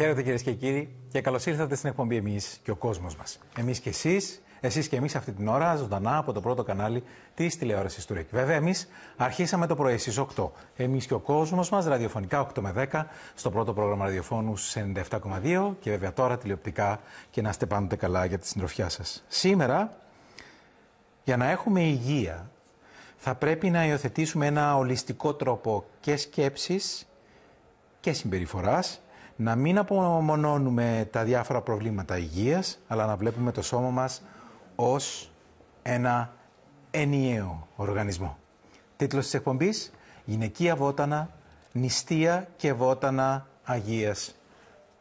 Χαίρετε κυρίες και κύριοι και καλώς ήρθατε στην εκπομπή Εμείς και ο κόσμος μας. Εμείς και εσείς και εμείς αυτή την ώρα, ζωντανά από το πρώτο κανάλι της τηλεόρασης του ΡΙΚ. Βέβαια, εμείς αρχίσαμε το πρωί στις 8. Εμείς και ο κόσμος μας, ραδιοφωνικά 8 με 10, στο πρώτο πρόγραμμα ραδιοφώνου σε 97,2 και βέβαια τώρα τηλεοπτικά και να είστε πάντοτε καλά για τη συντροφιά σας. Σήμερα, για να έχουμε υγεία, θα πρέπει να υιοθετήσουμε ένα ολιστικό τρόπο και σκέψης και συμπεριφοράς, να μην απομονώνουμε τα διάφορα προβλήματα υγείας, αλλά να βλέπουμε το σώμα μας ως ένα ενιαίο οργανισμό. Τίτλος της εκπομπής: Γυναικεία βότανα, νηστεία και βότανα Αγίας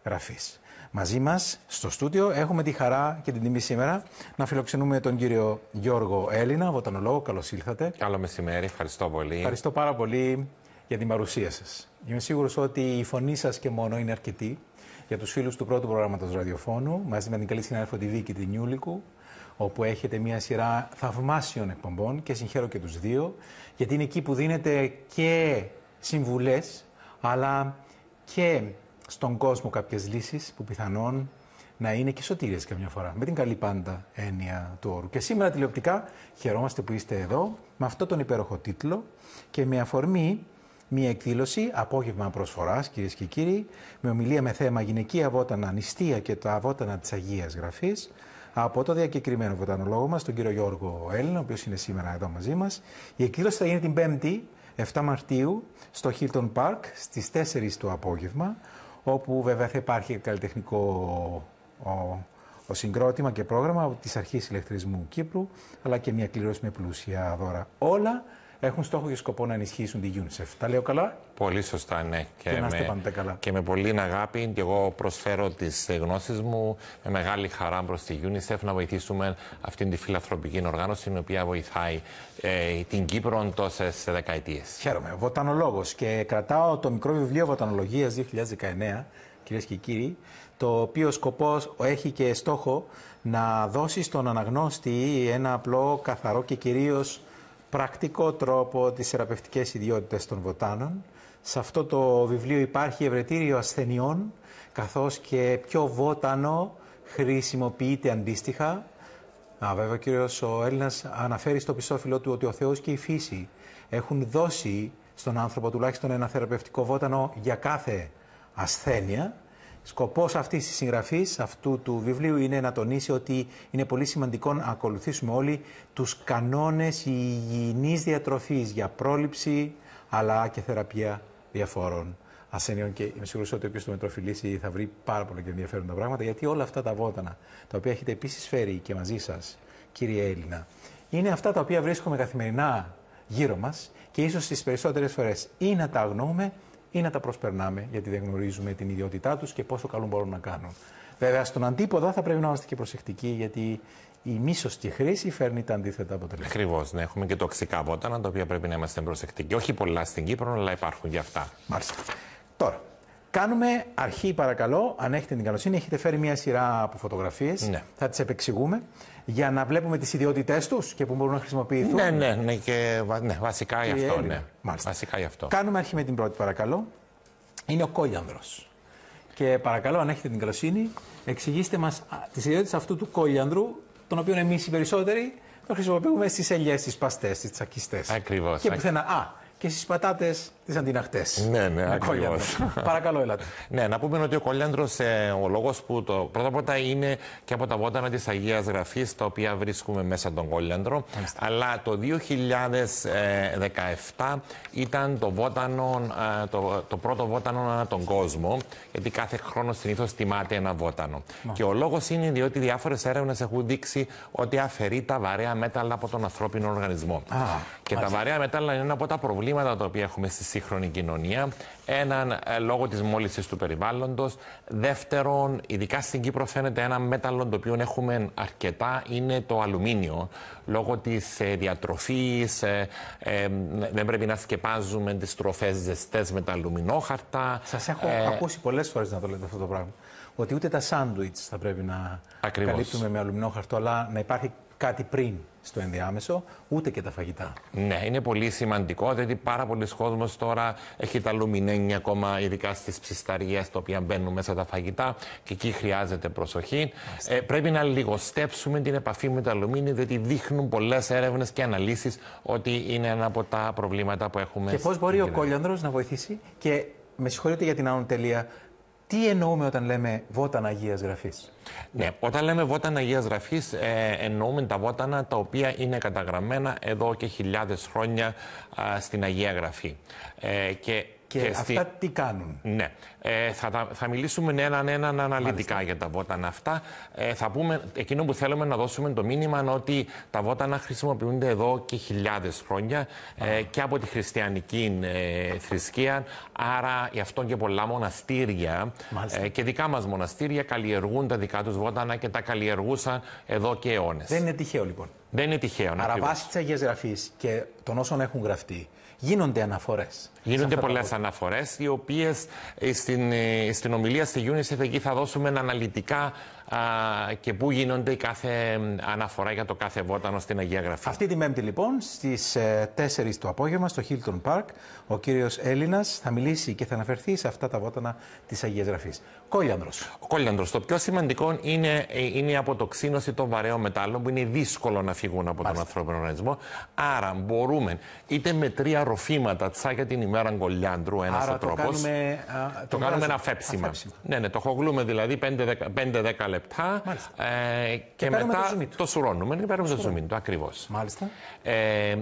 Γραφής. Μαζί μας στο στούντιο έχουμε τη χαρά και την τιμή σήμερα να φιλοξενούμε τον κύριο Γιώργο Έλληνα, βοτανολόγο. Καλώς ήλθατε. Καλό μεσημέρι, ευχαριστώ πολύ. Ευχαριστώ πάρα πολύ για την παρουσία σας. Είμαι σίγουρος ότι η φωνή σας και μόνο είναι αρκετή για τους φίλους του πρώτου προγράμματος ραδιοφώνου, μαζί με την καλή συνάδελφο τη Βίκη την Νιούλικου, όπου έχετε μια σειρά θαυμάσιων εκπομπών και συγχαίρω και τους δύο, γιατί είναι εκεί που δίνετε και συμβουλές, αλλά και στον κόσμο κάποιες λύσεις που πιθανόν να είναι και σωτήριες καμιά φορά, με την καλή πάντα έννοια του όρου. Και σήμερα τηλεοπτικά χαιρόμαστε που είστε εδώ, με αυτό τον υπέροχο τίτλο και με αφορμή μια εκδήλωση, απόγευμα προσφοράς, κυρίες και κύριοι, με ομιλία με θέμα γυναικεία βότανα, νηστεία και τα βότανα της Αγίας Γραφής, από το διακεκριμένο βοτανολόγο μας, τον κύριο Γιώργο Έλληνα, ο οποίος είναι σήμερα εδώ μαζί μας. Η εκδήλωση θα γίνει την 5η, 7 Μαρτίου, στο Hilton Park, στις 4 το απόγευμα, όπου βέβαια θα υπάρχει καλλιτεχνικό συγκρότημα και πρόγραμμα της Αρχής Ηλεκτρισμού Κύπρου, αλλά και μια κλήρωση με πλούσια δώρα. Όλα έχουν στόχο και σκοπό να ενισχύσουν τη UNICEF. Τα λέω καλά? Πολύ σωστά, ναι. Και με πολύ αγάπη και εγώ προσφέρω τις γνώσεις μου με μεγάλη χαρά προς τη UNICEF να βοηθήσουμε αυτήν τη φιλανθρωπική οργάνωση, η οποία βοηθάει την Κύπρο τόσες δεκαετίες. Χαίρομαι. Βοτανολόγος και κρατάω το μικρό βιβλίο Βοτανολογίας 2019, κυρίες και κύριοι, το οποίο σκοπός έχει και στόχο να δώσει στον αναγνώστη ένα απλό, καθαρό και κυρίως πρακτικό τρόπο τις θεραπευτικές ιδιότητες των βοτάνων. Σε αυτό το βιβλίο υπάρχει ευρετήριο ασθενειών, καθώς και ποιο βότανο χρησιμοποιείται αντίστοιχα. Βέβαια ο κύριος ο Έλληνας αναφέρει στο πιστόφυλλο του ότι ο Θεός και η φύση έχουν δώσει στον άνθρωπο τουλάχιστον ένα θεραπευτικό βότανο για κάθε ασθένεια. Σκοπός αυτής της συγγραφής, αυτού του βιβλίου, είναι να τονίσει ότι είναι πολύ σημαντικό να ακολουθήσουμε όλοι τους κανόνες υγιεινής διατροφής για πρόληψη αλλά και θεραπεία διαφόρων ασθενειών. Και είμαι σίγουρος ότι όποιος το μετροφιλήσει θα βρει πάρα πολύ και ενδιαφέροντα πράγματα, γιατί όλα αυτά τα βότανα, τα οποία έχετε επίσης φέρει και μαζί σας, κύριε Έλληνα, είναι αυτά τα οποία βρίσκουμε καθημερινά γύρω μας και ίσως τις περισσότερες φορές ή να τα αγνοούμε ή να τα προσπερνάμε, γιατί δεν γνωρίζουμε την ιδιότητά τους και πόσο καλό μπορούν να κάνουν. Βέβαια, στον αντίποδα θα πρέπει να είμαστε και προσεκτικοί, γιατί η μη σωστή χρήση φέρνει τα αντίθετα αποτελέσματα. Ακριβώς, ναι. Έχουμε και τοξικά βότανα, τα οποία πρέπει να είμαστε προσεκτικοί. Όχι πολλά στην Κύπρο, αλλά υπάρχουν και αυτά. Μάλιστα. Τώρα, κάνουμε αρχή, παρακαλώ, αν έχετε την καλοσύνη. Έχετε φέρει μια σειρά από φωτογραφίες. Ναι. Θα τις επεξηγούμε για να βλέπουμε τις ιδιότητές τους και που μπορούν να χρησιμοποιηθούν. Ναι, βασικά γι' αυτό. Ναι. Βασικά γι' αυτό. Κάνουμε αρχή με την πρώτη, παρακαλώ. Είναι ο κόλιανδρος. Και παρακαλώ, αν έχετε την καλοσύνη, εξηγήστε μας τις ιδιότητες αυτού του κόλιανδρου, τον οποίο εμείς οι περισσότεροι το χρησιμοποιούμε στις ελιές, στις παστές, στις τσακιστές. Ακριβώς. Και πουθενά. Και στις πατάτες τις αντιναχτές. Ναι, ακριβώς. Παρακαλώ, ελάτε. Ναι, να πούμε ότι ο κόλιανδρος, ο λόγος που πρώτα είναι και από τα βότανα της Αγίας Γραφής, τα οποία βρίσκουμε μέσα τον κόλιανδρο. Αλλά το 2017 ήταν το πρώτο βότανο ανά τον κόσμο, γιατί κάθε χρόνο συνήθως τιμάται ένα βότανο. Και ο λόγος είναι διότι διάφορες έρευνες έχουν δείξει ότι αφαιρεί τα βαρέα μέταλλα από τον ανθρώπινο οργανισμό. Και τα βαρέα μέταλλα είναι ένα από τα προβλήματα τα οποία έχουμε στη σύγχρονη κοινωνία. Έναν, λόγω της μόλυνσης του περιβάλλοντος. Δεύτερον, ειδικά στην Κύπρο φαίνεται ένα μέταλλο το οποίο έχουμε αρκετά, είναι το αλουμίνιο. Λόγω της διατροφής, δεν πρέπει να σκεπάζουμε τις τροφές ζεστές με τα αλουμινόχαρτα. Σας έχω ακούσει πολλές φορές να το λέτε αυτό το πράγμα. Ότι ούτε τα σάντουιτς θα πρέπει να καλύπτουμε με αλουμινόχαρτο, αλλά να υπάρχει κάτι πριν. στο ενδιάμεσο, ούτε και τα φαγητά. Ναι, είναι πολύ σημαντικό, διότι πάρα πολλοί κόσμος τώρα έχει τα αλουμινένια ακόμα, ειδικά στις ψισταρίες, τα οποία μπαίνουν μέσα τα φαγητά και εκεί χρειάζεται προσοχή. Πρέπει να λιγοστέψουμε την επαφή με το αλουμίνιο, διότι δείχνουν πολλές έρευνες και αναλύσεις ότι είναι ένα από τα προβλήματα που έχουμε. Και πώς μπορεί ο κόλιανδρος να βοηθήσει, και με συγχωρείτε για την ανωτελεία, τι εννοούμε όταν λέμε βότανα Αγίας Γραφής? Ναι, όταν λέμε βότανα Αγίας Γραφής, εννοούμε τα βότανα τα οποία είναι καταγραμμένα εδώ και χιλιάδες χρόνια στην Αγία Γραφή. Και αυτά τι κάνουν? Ναι. Θα μιλήσουμε έναν αναλυτικά για τα βότανα αυτά. Θα πούμε εκείνο που θέλουμε να δώσουμε το μήνυμα, ότι τα βότανα χρησιμοποιούνται εδώ και χιλιάδες χρόνια και από τη χριστιανική θρησκεία. Άρα γι' αυτό και πολλά μοναστήρια και δικά μας μοναστήρια καλλιεργούν τα δικά τους βότανα και τα καλλιεργούσαν εδώ και αιώνες. Δεν είναι τυχαίο λοιπόν. Δεν είναι τυχαίο. Άρα βάσει της Αγίας Γραφής και των όσων έχουν γραφτεί, γίνονται αναφορές. Γίνονται πολλές αναφορές, οι οποίες στην ομιλία στη UNICEF εκεί θα δώσουμε αναλυτικά και πού γίνονται η κάθε αναφορά για το κάθε βότανο στην Αγία Γραφή. Αυτή τη Πέμπτη λοιπόν στις 4 το απόγευμα στο Hilton Park, ο κύριος Έλληνας θα μιλήσει και θα αναφερθεί σε αυτά τα βότανα της Αγίας Γραφής. Κόλιανδρος. Ο κόλιανδρος. Το πιο σημαντικό είναι η αποτοξίνωση των βαρέων μετάλλων, που είναι δύσκολο να φύγουν από τον ανθρώπινο οργανισμό. Άρα μπορούμε είτε με 3 ροφήματα τσάκια την ημέρα κολιάνδρου, ένας ο τρόπος. Το κάνουμε ένα φέψιμα. Ναι, το χογλούμε δηλαδή 5-10 λεπτά και μετά το σουρώνουμε. Και παίρνουμε το ζουμί του, ακριβώς. Μάλιστα.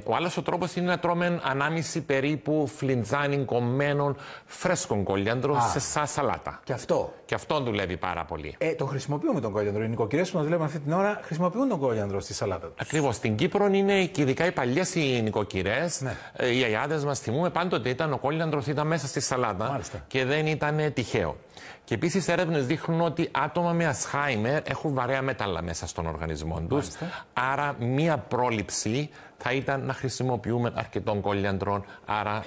Ο άλλος ο τρόπος είναι να τρώμε ανάμιση περίπου φλιντζάνι κομμένων φρέσκων κολιάνδρων σε σαλάτα. Και αυτό. Και αυτό δουλεύει πάρα πολύ. Το χρησιμοποιούμε τον κόλιανδρο. Οι νοικοκυρές που μας βλέπουν αυτή την ώρα χρησιμοποιούν τον κόλιανδρο στη σαλάτα τους. Ακριβώς. Στην Κύπρο είναι και ειδικά οι παλιές οι νοικοκυρές, οι γιαγιάδες μας, θυμούμε πάντοτε ο κόλιανδρος ήταν μέσα στη σαλάτα. Μάλιστα. Και δεν ήταν τυχαίο. Και επίσης έρευνες δείχνουν ότι άτομα με Ασχάιμερ έχουν βαρέα μέταλλα μέσα στον οργανισμό τους. Άρα μία πρόληψη θα ήταν να χρησιμοποιούμε αρκετών κόλιανδρων, άρα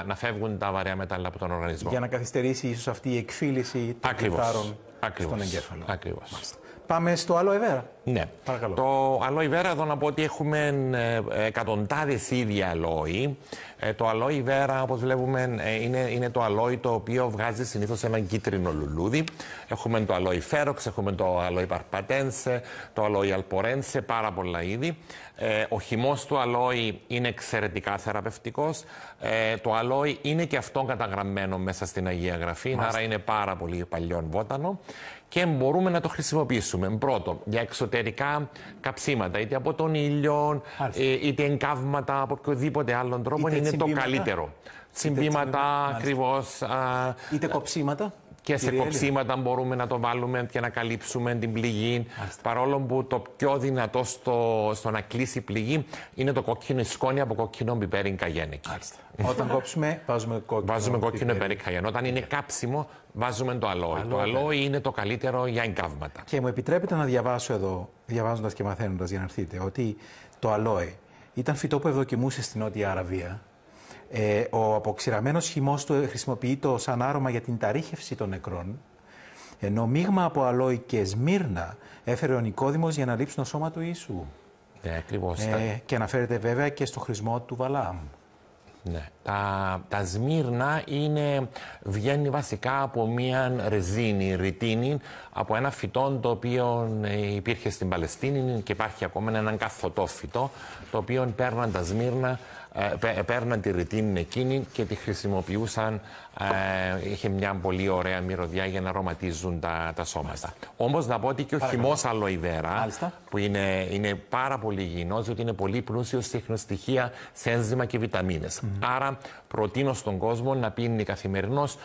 να φεύγουν τα βαρέα μέταλλα από τον οργανισμό. Για να καθυστερήσει ίσως αυτή η εκφύλιση των κυτάρων στον εγκέφαλο. Ακριβώς. Πάμε στο aloe vera. Ναι. Παρακαλώ. Το aloe vera, εδώ να πω ότι έχουμε εκατοντάδες είδη αλόι. Το aloe vera, όπως βλέπουμε, είναι το αλόι το οποίο βγάζει συνήθως ένα κίτρινο λουλούδι. Έχουμε το αλόι φέροξ, έχουμε το αλόι παρπατένσε, το αλόι αλπορένσε, πάρα πολλά είδη. Ο χυμός του αλόι είναι εξαιρετικά θεραπευτικός. Το αλόι είναι και αυτό καταγραμμένο μέσα στην Αγία Γραφή, άρα είναι πάρα πολύ παλιό βότανο. Και μπορούμε να το χρησιμοποιήσουμε πρώτον για εξωτερικά καψίματα, είτε από τον ήλιο, είτε εγκάβματα, από οποιοδήποτε άλλον τρόπο, είναι το καλύτερο. Τσιμπήματα, ακριβώς. Είτε κοψίματα. Και σε κοψίματα μπορούμε να το βάλουμε και να καλύψουμε την πληγή. Παρόλο που το πιο δυνατό στο να κλείσει η πληγή είναι το κόκκινο σκόνη από κόκκινο πιπέρι καγένε. Όταν κόψουμε, βάζουμε κόκκινο πιπέρι καγένε. Όταν είναι κάψιμο, βάζουμε το αλόι. Το αλόι είναι το καλύτερο για εγκάβματα. Και μου επιτρέπετε να διαβάσω εδώ, διαβάζοντας και μαθαίνοντας για να έρθετε, ότι το αλόι ήταν φυτό που ευδοκιμούσε στην Νότια Αραβία. Ο αποξηραμένος χυμός του χρησιμοποιείται σαν άρωμα για την ταρίχευση των νεκρών, ενώ μείγμα από αλόι και σμύρνα έφερε ο Νικόδημος για να λείψει το σώμα του Ιησού. Ναι, ακριβώς. Και αναφέρεται βέβαια και στο χρησμό του Βαλάμ. Ναι. Τα σμύρνα βγαίνει βασικά από μια ρεζίνη, ρητίνη, από ένα φυτό το οποίο υπήρχε στην Παλαιστίνη και υπάρχει ακόμα έναν καθωτό φυτό, το οποίο παίρναν τα σμύρνα, παίρναν τη ρητίνη εκείνη και τη χρησιμοποιούσαν, είχε μια πολύ ωραία μυρωδιά για να αρωματίζουν τα σώματα. Όμως να πω ότι και ο χυμός aloe vera, που είναι πάρα πολύ υγιεινός, ότι είναι πολύ πλούσιος σε ιχνοστοιχεία, σε ένζημα και βιταμίνες. Άρα προτείνω στον κόσμο να πίνει καθημερινώς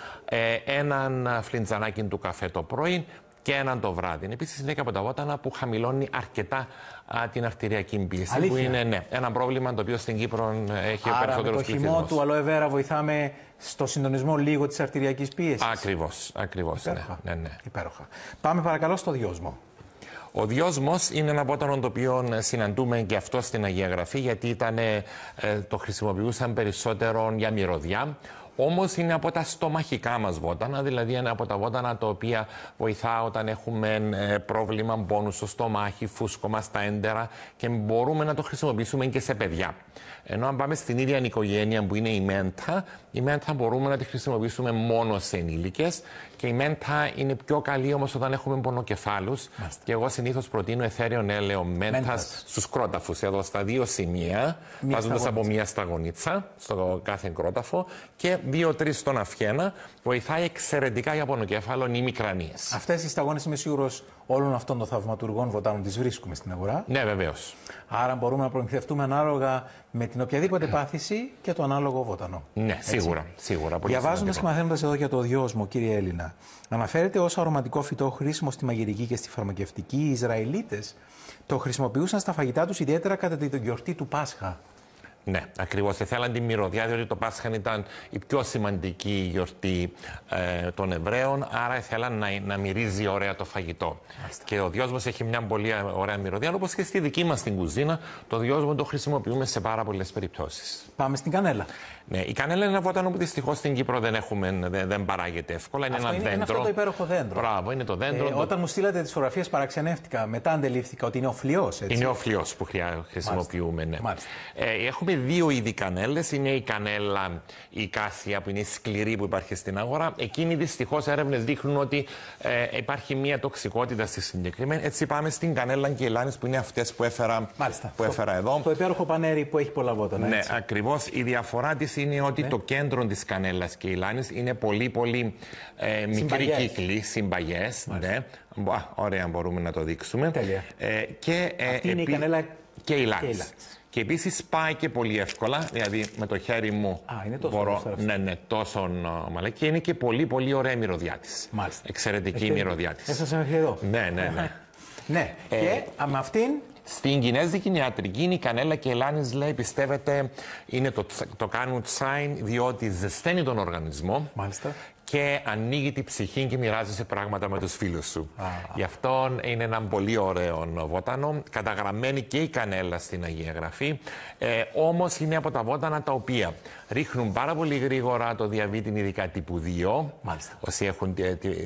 έναν φλιντζανάκι του καφέ το πρωί και έναν το βράδυ. Επίσης είναι και από τα βότανα που χαμηλώνει αρκετά την αρτηριακή πίεση. Που είναι ένα πρόβλημα το οποίο στην Κύπρο έχει περισσότερος πληθυσμός. Με το χυμό του aloe vera βοηθάμε στο συντονισμό λίγο της αρτηριακής πίεσης. Ακριβώς. Ναι. Υπέροχα. Πάμε παρακαλώ στο δυόσμο. Ο δυόσμος είναι ένα βότανο το οποίο συναντούμε και αυτό στην Αγία Γραφή, γιατί το χρησιμοποιούσαν περισσότερο για μυρωδιά. Όμως είναι από τα στομαχικά μας βότανα, δηλαδή είναι από τα βότανα τα οποία βοηθά όταν έχουμε πρόβλημα πόνου στο στομάχι, φούσκωμα στα έντερα και μπορούμε να το χρησιμοποιήσουμε και σε παιδιά. Ενώ αν πάμε στην ίδια οικογένεια που είναι η μέντα μπορούμε να τη χρησιμοποιήσουμε μόνο σε ενήλικες και η μέντα είναι πιο καλή όμως όταν έχουμε πονοκεφάλους. Και εγώ συνήθως προτείνω αιθέριον έλαιο μέντας στους κρόταφους, εδώ στα 2 σημεία, βάζοντας από μία σταγονίτσα στο κάθε κρόταφο και 2-3 στον αυχένα. Βοηθάει εξαιρετικά για πονοκέφαλο ή μικρανίες. Αυτές οι σταγόνες είμαι σίγουρος όλων αυτών των θαυματουργών βοτάνων τις βρίσκουμε στην αγορά. Ναι, βεβαίως. Άρα μπορούμε να προμηθευτούμε ανάλογα με την οποιαδήποτε πάθηση και το ανάλογο βότανο. Ναι, σίγουρα. Διαβάζοντας και μαθαίνοντας εδώ για το δυόσμο, κύριε Έλληνα, αναφέρεται ως αρωματικό φυτό χρήσιμο στη μαγειρική και στη φαρμακευτική. Οι Ισραηλίτες το χρησιμοποιούσαν στα φαγητά τους, ιδιαίτερα κατά τη γιορτή του Πάσχα. Ναι, ακριβώς. Θέλαν τη μυρωδιά, διότι το Πάσχα ήταν η πιο σημαντική γιορτή των Εβραίων, άρα θέλαν να μυρίζει ωραία το φαγητό. Μάλιστα. Και ο δυόσμος έχει μια πολύ ωραία μυρωδιά, όπως και στη δική μας την κουζίνα. Το δυόσμο το χρησιμοποιούμε σε πάρα πολλές περιπτώσεις. Πάμε στην κανέλα. Ναι, η κανέλα είναι ένα βότανο που δυστυχώς στην Κύπρο δεν παράγεται εύκολα. Είναι ένα δέντρο. Είναι αυτό το υπέροχο δέντρο. Μπράβο, είναι το δέντρο. Όταν μου στείλατε τις φωτογραφίες παραξενεύτηκα. Μετά αντελήφθηκα ότι είναι ο φλοιός. Είναι ο φλοιός που χρησιμοποιούμε. Ναι. Έχουμε 2 είδη κανέλες. Είναι η κανέλα, η κάσια που είναι σκληρή που υπάρχει στην αγορά. Εκείνη δυστυχώς έρευνες δείχνουν ότι υπάρχει μια τοξικότητα στη συγκεκριμένη. Έτσι πάμε στην κανέλα και ελάνης που είναι αυτές που έφερα εδώ. Το υπέροχο πανέρι που έχει πολλά βότανα. Ναι, ακριβώς. Η διαφορά της είναι ότι το κέντρο της κανέλας και η λάνης είναι πολύ μικρή κύκλοι, συμπαγές. Ναι. Ωραία, μπορούμε να το δείξουμε. Τέλεια. Αυτή είναι η κανέλα και η λάνης. Και επίσης πάει και πολύ εύκολα, δηλαδή με το χέρι μου μπορώ. Ναι, τόσο ομαλά. Και είναι και πολύ ωραία η μυρωδιά της. Εξαιρετική η μυρωδιά της. Έφτασε μέχρι εδώ. Ναι. Και με αυτήν. Στην κινέζικη ιατρική η κανέλα και η λάνης, λέει, πιστεύετε, το κάνουν τσάιν διότι ζεσταίνει τον οργανισμό. Μάλιστα. Και ανοίγει τη ψυχή και μοιράζεσαι πράγματα με τους φίλους σου. Γι' αυτό είναι ένα πολύ ωραίο βότανο. Καταγραμμένη και η κανέλα στην Αγία Γραφή. Όμως είναι από τα βότανα τα οποία ρίχνουν πάρα πολύ γρήγορα το διαβήτη, ειδικά τύπου 2. Μάλιστα. Όσοι έχουν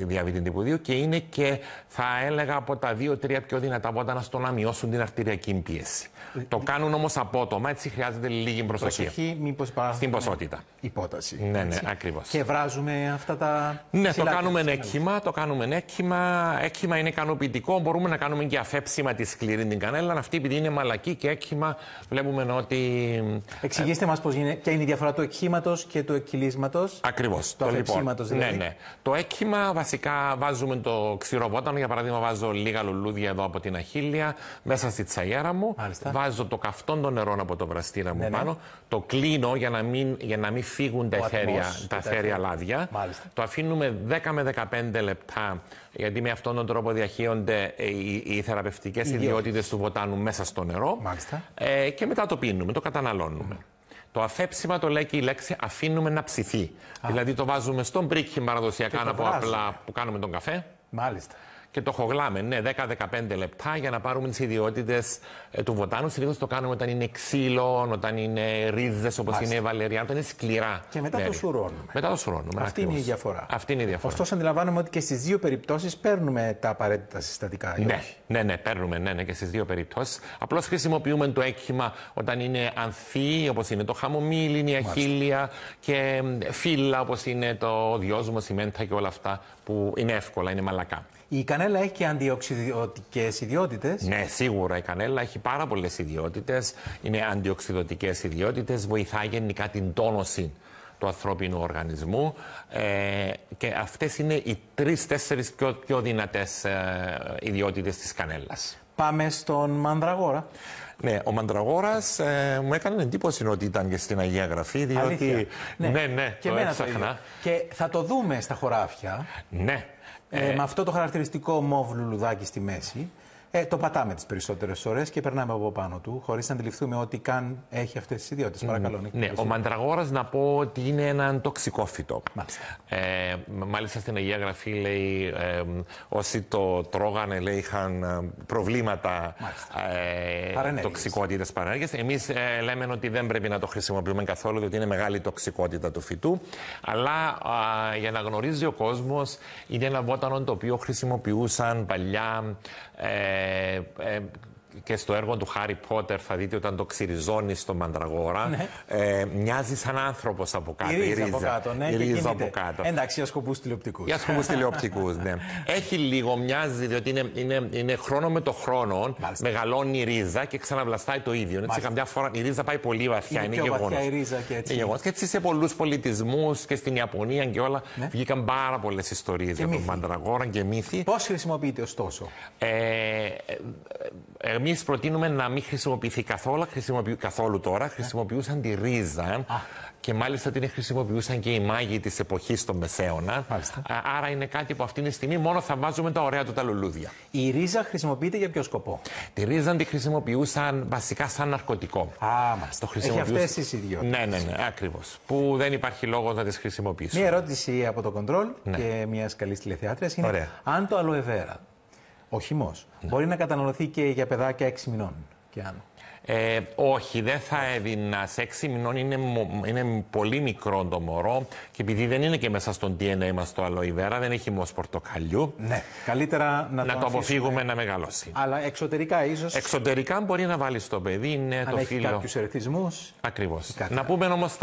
διαβήτη τύπου 2. Και είναι και, θα έλεγα, από τα 2-3 πιο δυνατά βότανα στο να μειώσουν την αρτηριακή πίεση. Το κάνουν όμως απότομα, έτσι χρειάζεται λίγη προσοχή. Μήπως στην ποσότητα. Υπόταση. Ναι, ακριβώς. Και βράζουμε αυτά τα. Ναι, το κάνουμε έκχυμα. Έκχυμα είναι ικανοποιητικό. Μπορούμε να κάνουμε και αφέψιμα τη σκληρή την κανέλα. Αυτή, επειδή είναι μαλακή και έκχυμα, βλέπουμε ότι. Εξηγήστε μας ποια είναι η διαφορά του εκχύματος και του εκκυλίσματος. Ακριβώς. Το αφέψιματος δηλαδή. Ναι. Το έκχυμα, βασικά βάζουμε το ξηρό βότανο. Για παράδειγμα, βάζω λίγα λουλούδια εδώ από την αχίλια μέσα στη τσαγιέρα μου. Μάλιστα. Βάζω το καυτόν των νερών από το βραστήρα μου πάνω. Το κλείνω για να μην φύγουν τα αιθέρια λάδια. Μάλιστα. Το αφήνουμε 10 με 15 λεπτά, γιατί με αυτόν τον τρόπο διαχέονται οι θεραπευτικές ιδιότητες του βοτάνου μέσα στο νερό. Και μετά το πίνουμε, το καταναλώνουμε. Το αφέψιμα το λέει και η λέξη αφήνουμε να ψηθεί. Δηλαδή το βάζουμε στον πρίκι παραδοσιακά, να πω απλά, που κάνουμε τον καφέ. Μάλιστα. Και το χογλάμε, 10-15 λεπτά για να πάρουμε τις ιδιότητες του βοτάνου. Συνήθως το κάνουμε όταν είναι ξύλο, όταν είναι ρίζες όπως είναι η βαλεριά, όταν είναι σκληρά. Και μετά το σουρώνουμε. Αυτή είναι η διαφορά. Ωστόσο, αντιλαμβάνομαι ότι και στις 2 περιπτώσεις παίρνουμε τα απαραίτητα συστατικά. Ναι, παίρνουμε και στις 2 περιπτώσεις. Απλώς χρησιμοποιούμε το έκχυμα όταν είναι ανθή, όπως είναι το χαμομήλι, η αχίλια, και φύλλα όπως είναι το δυόσμος, η μέντα και όλα αυτά που είναι εύκολα, είναι μαλακά. Η κανέλα έχει και αντιοξυδωτικές ιδιότητες. Ναι, σίγουρα. Η κανέλα έχει πάρα πολλές ιδιότητες. Είναι αντιοξυδωτικές ιδιότητες. Βοηθάει γενικά την τόνωση του ανθρώπινου οργανισμού. Και αυτές είναι οι 3-4 πιο δυνατές ιδιότητες της κανέλας. Πάμε στον μανδραγόρα. Ναι, ο μανδραγόρας μου έκανε εντύπωση ότι ήταν και στην Αγία Γραφή, διότι. Ναι, και το έψαχνα. Και θα το δούμε στα χωράφια. Ναι. Με αυτό το χαρακτηριστικό μοβ λουλουδάκι στη μέση. Το πατάμε τις περισσότερες ώρες και περνάμε από πάνω του, χωρίς να αντιληφθούμε ότι καν έχει αυτές τις ιδιότητες. Παρακαλώ, Νίκο. Ναι, ο μαντραγόρας να πω ότι είναι έναν τοξικό φυτό. Μάλιστα. Μάλιστα στην Αγία Γραφή λέει όσοι το τρώγανε λέει, είχαν προβλήματα τοξικότητας, παρενέργειας. Εμείς λέμε ότι δεν πρέπει να το χρησιμοποιούμε καθόλου, διότι είναι μεγάλη τοξικότητα του φυτού. Αλλά για να γνωρίζει ο κόσμος, είναι ένα βότανο το οποίο χρησιμοποιούσαν παλιά και στο έργο του Χάρι Πότερ θα δείτε όταν το ξυριζώνει στο μαντραγόρα. Ναι. Μοιάζει σαν άνθρωπος από κάτω. Η ρίζα από κάτω. Ναι, η ρίζα από κάτω. Εντάξει, για σκοπούς τηλεοπτικούς. Για σκοπούς τηλεοπτικούς, ναι. Έχει λίγο, μοιάζει, διότι είναι χρόνο με το χρόνο. Μάλιστα. Μεγαλώνει η ρίζα και ξαναβλαστάει το ίδιο. Έτσι, καμιά φορά η ρίζα πάει πολύ βαθιά. Είναι γεγονός. Βαθιά η ρίζα και έτσι. Και έτσι σε πολλούς πολιτισμούς και στην Ιαπωνία και όλα βγήκαν πάρα πολλές ιστορίες για τον μαντραγόρα και μύθοι. Πώς χρησιμοποιείται ωστόσο? Εμείς προτείνουμε να μην χρησιμοποιηθεί καθόλου τώρα. Χρησιμοποιούσαν τη ρίζα και μάλιστα την χρησιμοποιούσαν και οι μάγοι της εποχής των Μεσαίωνα. Άρα είναι κάτι που αυτή τη στιγμή μόνο θα βάζουμε τα ωραία του τα λουλούδια. Η ρίζα χρησιμοποιείται για ποιο σκοπό? Τη ρίζα τη χρησιμοποιούσαν βασικά σαν ναρκωτικό. Μάλιστα. Έχει αυτές τις ιδιότητες. Ναι, ακριβώς. Που δεν υπάρχει λόγος να τις χρησιμοποιήσουν. Μία ερώτηση από το κοντρόλ και μιας καλής τηλεθεάτριας είναι: ωραία. Αν το aloe vera, ο χυμός, μπορεί να καταναλωθεί και για παιδάκια 6 μηνών και άνω? Όχι, δεν θα έδινα. Σε 6 μηνών είναι πολύ μικρό το μωρό και επειδή δεν είναι και μέσα στον DNA μας το aloe vera, δεν έχει χυμός πορτοκαλιού. Ναι, καλύτερα να το αποφύγουμε να μεγαλώσει. Αλλά εξωτερικά ίσως. Εξωτερικά μπορεί να βάλει στο παιδί, είναι αν το έχει φύλλο. Κάποιους ερεθισμούς. Ακριβώς. Να πούμε όμως,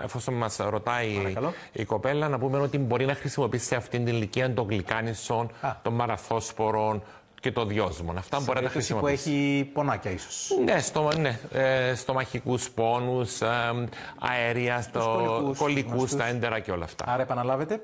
εφόσον μας ρωτάει η κοπέλα, να πούμε ότι μπορεί να χρησιμοποιήσει σε αυτήν την ηλικία των γλυκάνισσων, των μαραθόσπορων και το διόσμων. Αυτά μπορεί να τα χρησιμοποιήσει. Που έχει πονάκια ίσως. Ναι, στομαχικούς πόνους, αέρια, κολικούς, τα έντερα και όλα αυτά. Άρα επαναλάβετε.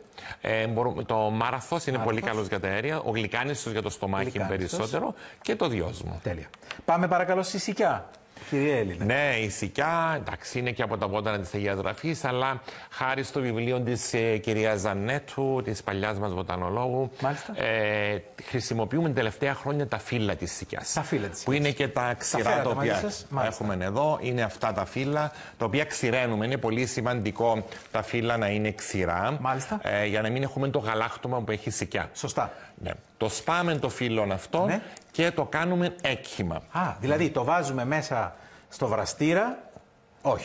Το μάραθος είναι πολύ καλός για τα αέρια, ο γλυκάνισσος για το στομάχι περισσότερο και το διόσμο. Τέλεια. Πάμε παρακαλώ στη σικιά. Κύριε Έλληνα. Ναι, η σικιά, εντάξει, είναι και από τα βότανα της Αγίας Γραφής, αλλά χάρη στο βιβλίο της κυρίας Ζανέτου, της παλιάς μας βοτανολόγου, χρησιμοποιούμε την τελευταία χρόνια τα φύλλα της σικιάς. Τα φύλλα της που είναι και τα ξηρά τα οποία έχουμε εδώ. Είναι αυτά τα φύλλα, τα οποία ξηραίνουμε. Είναι πολύ σημαντικό τα φύλλα να είναι ξηρά, για να μην έχουμε το γαλάκτωμα που έχει η σικιά. Σωστά. Ναι. Το σπάμε το φύλλο αυτό και το κάνουμε έκχυμα. Δηλαδή το βάζουμε μέσα στο βραστήρα.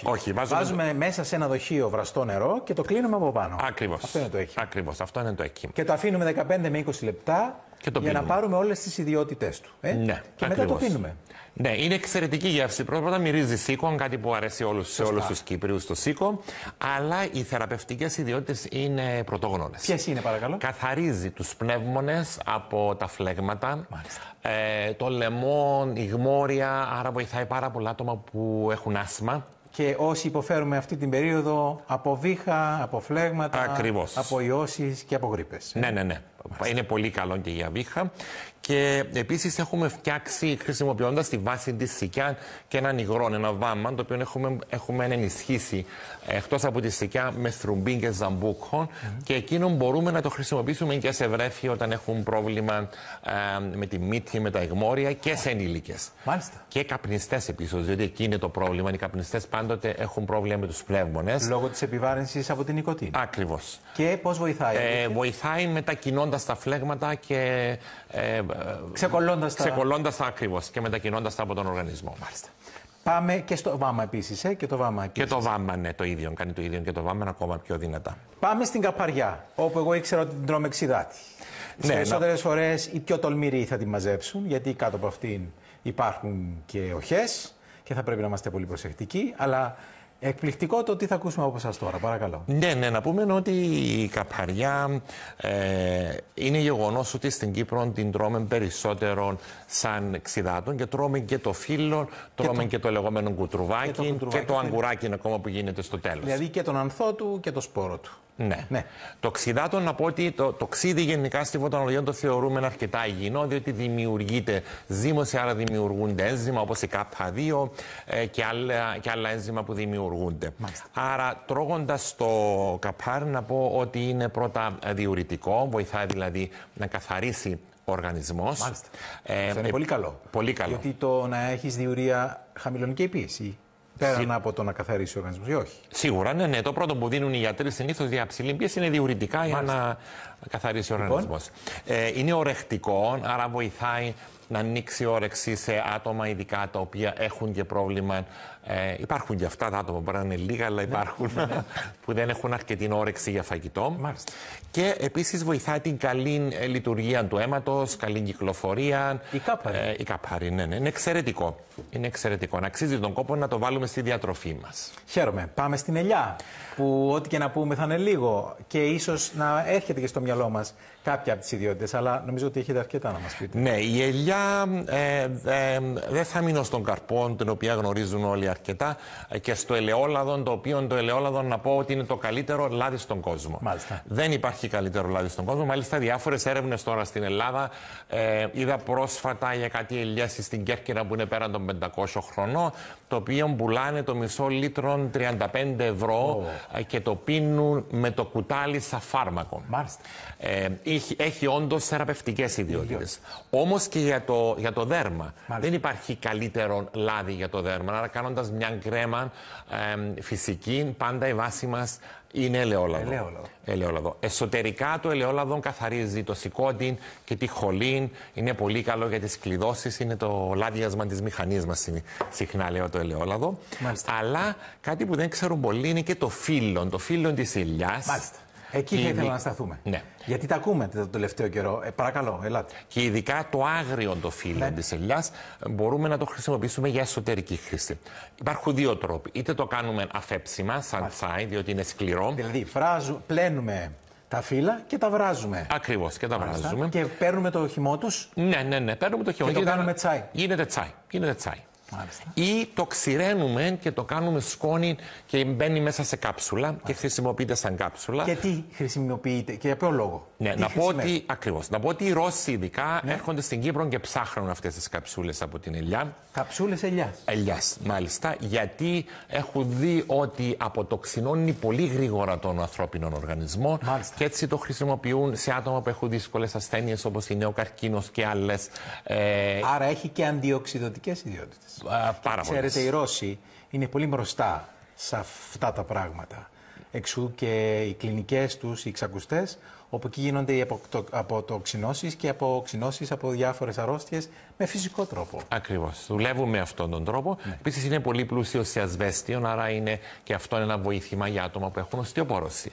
Όχι, βάζουμε μέσα σε ένα δοχείο βραστό νερό και το κλείνουμε από πάνω. Ακριβώς. Αυτό είναι το έκχυμα. Ακριβώς, αυτό είναι το έκχυμα. Και το αφήνουμε 15 με 20 λεπτά για να πάρουμε όλες τις ιδιότητές του. Ναι, και μετά το πίνουμε. Ναι, είναι εξαιρετική γεύση. Πρώτα μυρίζει σίκο, κάτι που αρέσει σε όλους τους Κύπριους το σίκο. Αλλά οι θεραπευτικές ιδιότητες είναι πρωτόγνωρες. Ποιες είναι, παρακαλώ? Καθαρίζει τους πνεύμονες από τα φλέγματα, το λαιμό, η γμόρια, άρα βοηθάει πάρα πολλά άτομα που έχουν άσθμα. Και όσοι υποφέρουμε αυτή την περίοδο από βήχα, από φλέγματα, από ιώσεις και από γρίπες. Ναι. Είναι πολύ καλό και για βήχα. Και επίσης έχουμε φτιάξει, χρησιμοποιώντας τη βάση της σικιά, και έναν υγρό, ένα βάμμα, το οποίο έχουμε ενισχύσει εκτός από τη σικιά με θρουμπίν και ζαμπούκο. Και εκείνο μπορούμε να το χρησιμοποιήσουμε και σε βρέφη όταν έχουν πρόβλημα με τη μύτη, με τα εγμόρια και σε ενήλικες. Μάλιστα. Και καπνιστές επίσης, διότι εκεί είναι το πρόβλημα. Οι καπνιστές πάντοτε έχουν πρόβλημα με τους πνεύμονες. Λόγω της επιβάρυνσης από την νοικοτήνη. Ακριβώς. Και πώς βοηθάει? Βοηθάει μετακινώντας τα φλέγματα και ξεκολλώντας τα ακριβώς και μετακινώντας τα από τον οργανισμό. Μάλιστα. Πάμε και στο βάμα επίσης. Και το βάμα επίσης. Και το βάμα, ναι, το ίδιο. Κάνει το ίδιο και το βάμα είναι ακόμα πιο δυνατά. Πάμε στην καπαριά, όπου εγώ ήξερα ότι την τρώμε ξηδάτη. Τις περισσότερες φορές οι πιο τολμηροί θα τη μαζέψουν, γιατί κάτω από αυτήν υπάρχουν και οχές και θα πρέπει να είμαστε πολύ προσεκτικοί. Αλλά εκπληκτικό το τι θα ακούσουμε από εσάς τώρα, παρακαλώ. Ναι, να πούμε ότι η καπαριά είναι γεγονός ότι στην Κύπρο την τρώμε περισσότερο σαν ξηδάτων και τρώμε και το φύλλο, τρώμε και το λεγόμενο κουτρουβάκι και το αγκουράκι ακόμα που γίνεται στο τέλος. Δηλαδή και τον ανθό του και το σπόρο του. Ναι. Το ξηδάτο, να πω ότι το ξύδι γενικά στη βοτανολογία το θεωρούμε αρκετά υγιεινό, διότι δημιουργείται ζύμωση, άρα δημιουργούνται ένζημα όπως η K2 και άλλα ένζημα που δημιουργούνται. Μάλιστα. Άρα, τρώγοντας το καπάρ, να πω ότι είναι πρώτα διουρητικό, βοηθάει δηλαδή να καθαρίσει οργανισμός. Μάλιστα. Αυτό είναι πολύ καλό. Πολύ καλό. Γιατί το να έχεις διουρία χαμηλώνει πίεση. Πέραν από το να καθαρίσει ο οργανισμός, ή όχι. Σίγουρα, ναι. Το πρώτο που δίνουν οι γιατροί συνήθως για ψηλή πίεση είναι διουρητικά για να καθαρίσει ο οργανισμός. Είναι ορεκτικό, άρα βοηθάει να ανοίξει όρεξη σε άτομα ειδικά τα οποία έχουν και πρόβλημα. Υπάρχουν και αυτά τα άτομα, μπορεί να είναι λίγα, αλλά υπάρχουν που δεν έχουν αρκετή όρεξη για φαγητό. Μάλιστα. Και επίσης βοηθάει την καλή λειτουργία του αίματος, καλή κυκλοφορία. Η κάπαρη, ναι. Είναι εξαιρετικό. Είναι εξαιρετικό. Να αξίζει τον κόπο να το βάλουμε στη διατροφή μας. Χαίρομαι. Πάμε στην ελιά, που ό,τι και να πούμε θα είναι λίγο και ίσως να έρχεται και στο μυαλό μας κάποια από τις ιδιότητες, αλλά νομίζω ότι έχετε αρκετά να μας πείτε. Ναι, η ελιά δεν θα μείνω στον καρπό, την οποία γνωρίζουν όλοι αρκετά, και στο ελαιόλαδο, το οποίο το ελαιόλαδο να πω ότι είναι το καλύτερο λάδι στον κόσμο. Μάλιστα. Δεν υπάρχει καλύτερο λάδι στον κόσμο. Μάλιστα, διάφορες έρευνες τώρα στην Ελλάδα. Είδα πρόσφατα για κάτι ελιές στην Κέρκυρα που είναι πέραν των 500 χρονών, το οποίο πουλάνε το μισό λίτρο 35 ευρώ και το πίνουν με το κουτάλι σαν φάρμακο. Μάλιστα. Έχει όντως θεραπευτικές ιδιότητες. Όμως και για το δέρμα. Μάλιστα. Δεν υπάρχει καλύτερο λάδι για το δέρμα. Άρα, κάνοντας μια κρέμα φυσική, πάντα η βάση μας είναι ελαιόλαδο. Εσωτερικά το ελαιόλαδο καθαρίζει το σηκώτιν και τη χολήν. Είναι πολύ καλό για τις κλειδώσεις. Είναι το λάδιασμα της μηχανής μας, συχνά λέω το ελαιόλαδο. Μάλιστα. Αλλά κάτι που δεν ξέρουν πολλοί είναι και το φύλλο της ελιάς. Μάλιστα. Εκεί θα ήθελα να σταθούμε. Ναι. Γιατί τα ακούμε το τελευταίο καιρό. Παρακαλώ, ελάτε. Και ειδικά το άγριο το φύλλο της ελιάς μπορούμε να το χρησιμοποιήσουμε για εσωτερική χρήση. Υπάρχουν δύο τρόποι. Είτε το κάνουμε αφέψιμα, σαν τσάι, διότι είναι σκληρό. Δηλαδή, πλένουμε τα φύλλα και τα βράζουμε. Ακριβώς, και τα βράζουμε. Και παίρνουμε το χυμό τους. Ναι, παίρνουμε το χυμό. Και το κάνουμε τσάι. Γίνεται τσάι. Μάλιστα. Ή το ξηραίνουμε και το κάνουμε σκόνη και μπαίνει μέσα σε κάψουλα και χρησιμοποιείται σαν κάψουλα. Και τι χρησιμοποιείται και για ποιο λόγο? Ναι, να πω ότι οι Ρώσοι ειδικά έρχονται στην Κύπρο και ψάχνουν αυτές τις καψούλες από την ελιά. Καψούλες ελιάς. Μάλιστα, γιατί έχουν δει ότι αποτοξινώνει πολύ γρήγορα τον ανθρώπινο οργανισμό. Μάλιστα. Και έτσι το χρησιμοποιούν σε άτομα που έχουν δύσκολες ασθένειες όπως είναι ο καρκίνος και άλλες. Άρα έχει και αντιοξειδωτικές ιδιότητες. Πάρα Ξέρετε, οι Ρώσοι είναι πολύ μπροστά σε αυτά τα πράγματα. Εξού και οι κλινικές τους, οι εξακουστές, όπου εκεί γίνονται οι αποτοξινώσεις και αποξινώσεις από διάφορες αρρώστιες με φυσικό τρόπο. Ακριβώς. Δουλεύουν με αυτόν τον τρόπο. Ναι. Επίσης είναι πολύ πλούσιο σε ασβέστιο, άρα είναι και αυτό ένα βοήθημα για άτομα που έχουν οστεοπόρωση.